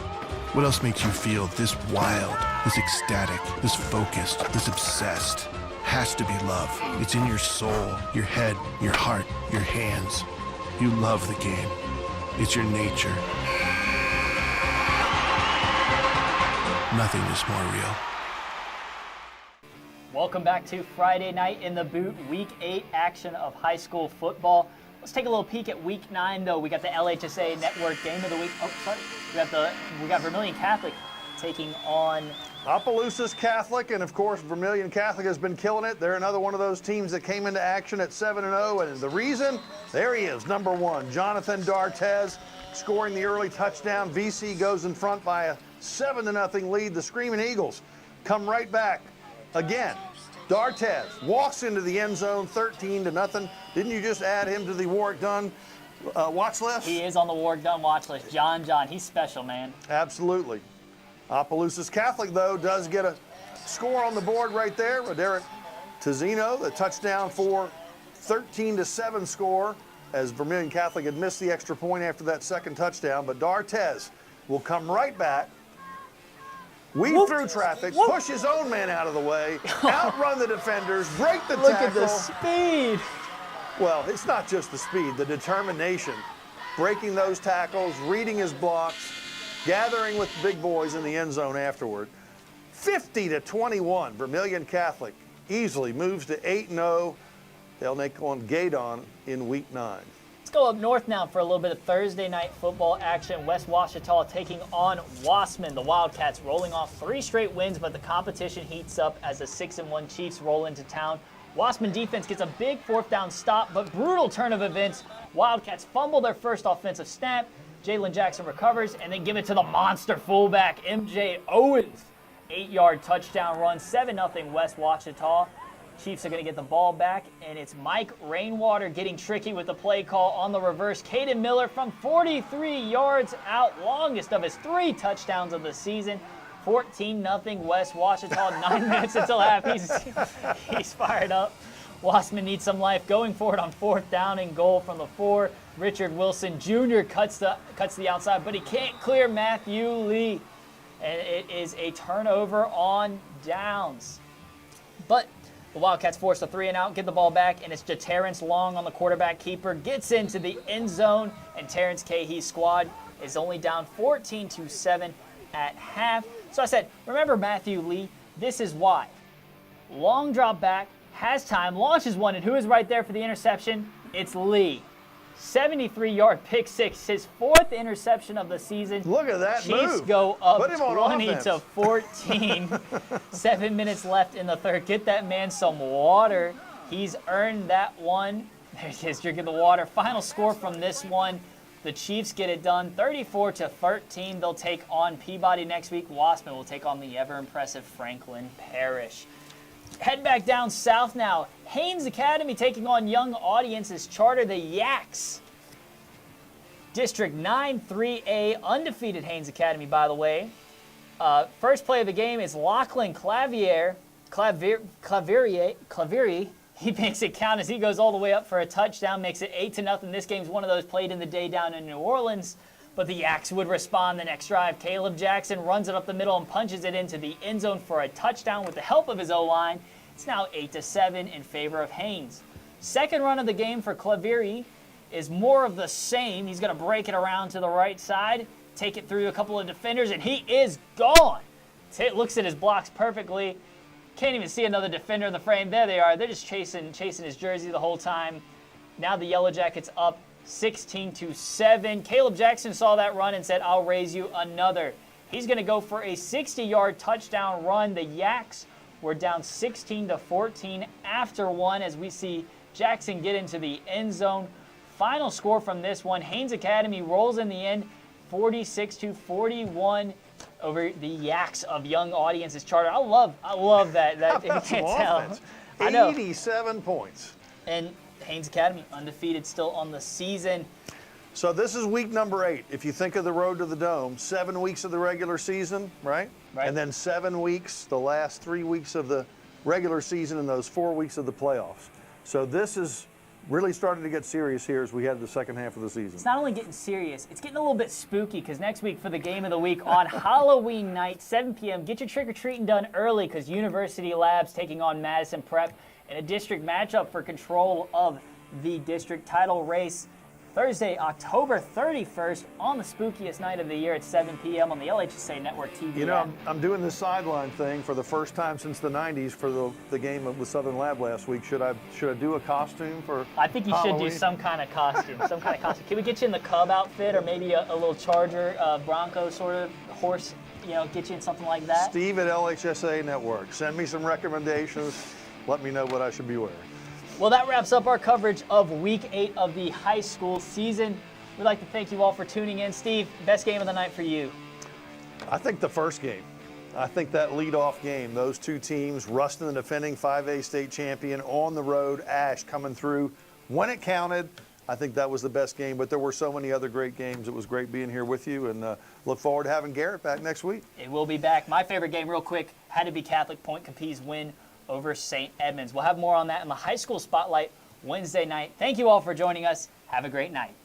What else makes you feel this wild, this ecstatic, this focused, this obsessed? Has to be love. It's in your soul, your head, your heart, your hands. You love the game. It's your nature. Nothing is more real. Welcome back to Friday Night in the Boot, Week 8 action of high school football. Let's take a little peek at Week 9, though. We got the LHSAA Network Game of the Week. Oh, sorry. We got Vermilion Catholic taking on Opelousas Catholic, and of course Vermilion Catholic has been killing it. They're another one of those teams that came into action at 7-0, and the reason, there he is, number 1, Jonathan D'Artez, scoring the early touchdown. VC goes in front by a 7-0 lead. The Screaming Eagles come right back again. D'Artez walks into the end zone, 13-0. Didn't you just add him to the Warwick Dunn watch list? He is on the Warwick Dunn watch list. John, he's special, man. Absolutely. Opelousas Catholic, though, does get a score on the board right there. Roderick Tizino, the touchdown for 13-7 score, as Vermilion Catholic had missed the extra point after that second touchdown. But D'Artez will come right back, weave through traffic, push his own man out of the way, outrun the defenders, break the tackle. Look at the speed. Well, it's not just the speed, the determination. Breaking those tackles, reading his blocks, gathering with the big boys in the end zone afterward. 50-21, Vermilion Catholic easily moves to 8-0. They'll take on Gaydon in Week 9. Let's go up north now for a little bit of Thursday night football action. West Ouachita taking on Wasman. The Wildcats rolling off 3 straight wins, but the competition heats up as the 6-1 Chiefs roll into town. Wasman defense gets a big 4th down stop, but brutal turn of events. Wildcats fumble their first offensive snap. Jalen Jackson recovers and then give it to the monster fullback, MJ Owens. 8-yard touchdown run, 7-0 West Ouachita. Chiefs are going to get the ball back, and it's Mike Rainwater getting tricky with the play call on the reverse. Caden Miller from 43 yards out, longest of his 3 touchdowns of the season. 14-0 West Ouachita, 9 minutes until half. He's fired up. Wassman needs some life going for it on 4th down and goal from the 4. Richard Wilson Jr. cuts the outside, but he can't clear Matthew Lee. And it is a turnover on downs. But the Wildcats force a 3-and-out, get the ball back, and it's Terrence Long on the quarterback keeper. Gets into the end zone, and Terrence Cahey's squad is only down 14-7 at half. So I said, remember Matthew Lee? This is why. Long drop back, has time, launches one, and who is right there for the interception? It's Lee. 73-yard pick six, his 4th interception of the season. Look at that Chiefs move. go up Put him on 20-14. 7 minutes left in the 3rd. Get that man some water. He's earned that one. There he is, drinking the water. Final score from this one. The Chiefs get it done, 34-13. They'll take on Peabody next week. Wassman will take on the ever-impressive Franklin Parish. Head back down south now. Haynes Academy taking on Young Audience's Charter, the Yaks. District 9 3A, undefeated Haynes Academy, by the way. First play of the game is Lachlan Clavier. He makes it count as he goes all the way up for a touchdown, makes it 8-0. This game's one of those played in the day down in New Orleans, but the Yaks would respond the next drive. Caleb Jackson runs it up the middle and punches it into the end zone for a touchdown with the help of his O-line. It's now 8-7 in favor of Haynes. Second run of the game for Clavieri is more of the same. He's going to break it around to the right side, take it through a couple of defenders, and he is gone. Looks at his blocks perfectly. Can't even see another defender in the frame. There they are. They're just chasing his jersey the whole time. Now the Yellow Jackets up 16-7. Caleb Jackson saw that run and said, I'll raise you another. He's going to go for a 60-yard touchdown run. The Yaks were down 16-14 after one as we see Jackson get into the end zone. Final score from this one, Haynes Academy rolls in the end 46-41 over the Yaks of Young Audience's Charter. I love that. That you can't tell. I know. 87 points. And Haynes Academy undefeated still on the season. So this is week number 8. If you think of the road to the Dome, 7 weeks of the regular season, right? Right. And then 7 weeks, the last 3 weeks of the regular season and those 4 weeks of the playoffs. So this is really starting to get serious here as we head to the second half of the season. It's not only getting serious, it's getting a little bit spooky because next week for the game of the week on Halloween night, 7 p.m., get your trick-or-treating done early because University Labs taking on Madison Prep in a district matchup for control of the district title race. Thursday, October 31st, on the spookiest night of the year at 7 p.m. on the LHSAA Network TV. You know, I'm doing this sideline thing for the first time since the 90s for the game with Southern Lab last week. Should I do a costume for I think you Halloween? should do some kind of costume. Can we get you in the Cub outfit or maybe a little Charger, Bronco sort of horse, get you in something like that? Steve at LHSAA Network. Send me some recommendations. Let me know what I should be wearing. Well, that wraps up our coverage of Week 8 of the high school season. We'd like to thank you all for tuning in. Steve, best game of the night for you? I think the first game. I think that leadoff game, those two teams, Ruston, the defending 5A state champion, on the road, Ash coming through when it counted. I think that was the best game, but there were so many other great games. It was great being here with you, and look forward to having Garrett back next week. It will be back. My favorite game, real quick, had to be Catholic Point Capiz win over St. Edmunds. We'll have more on that in the high school spotlight Wednesday night. Thank you all for joining us. Have a great night.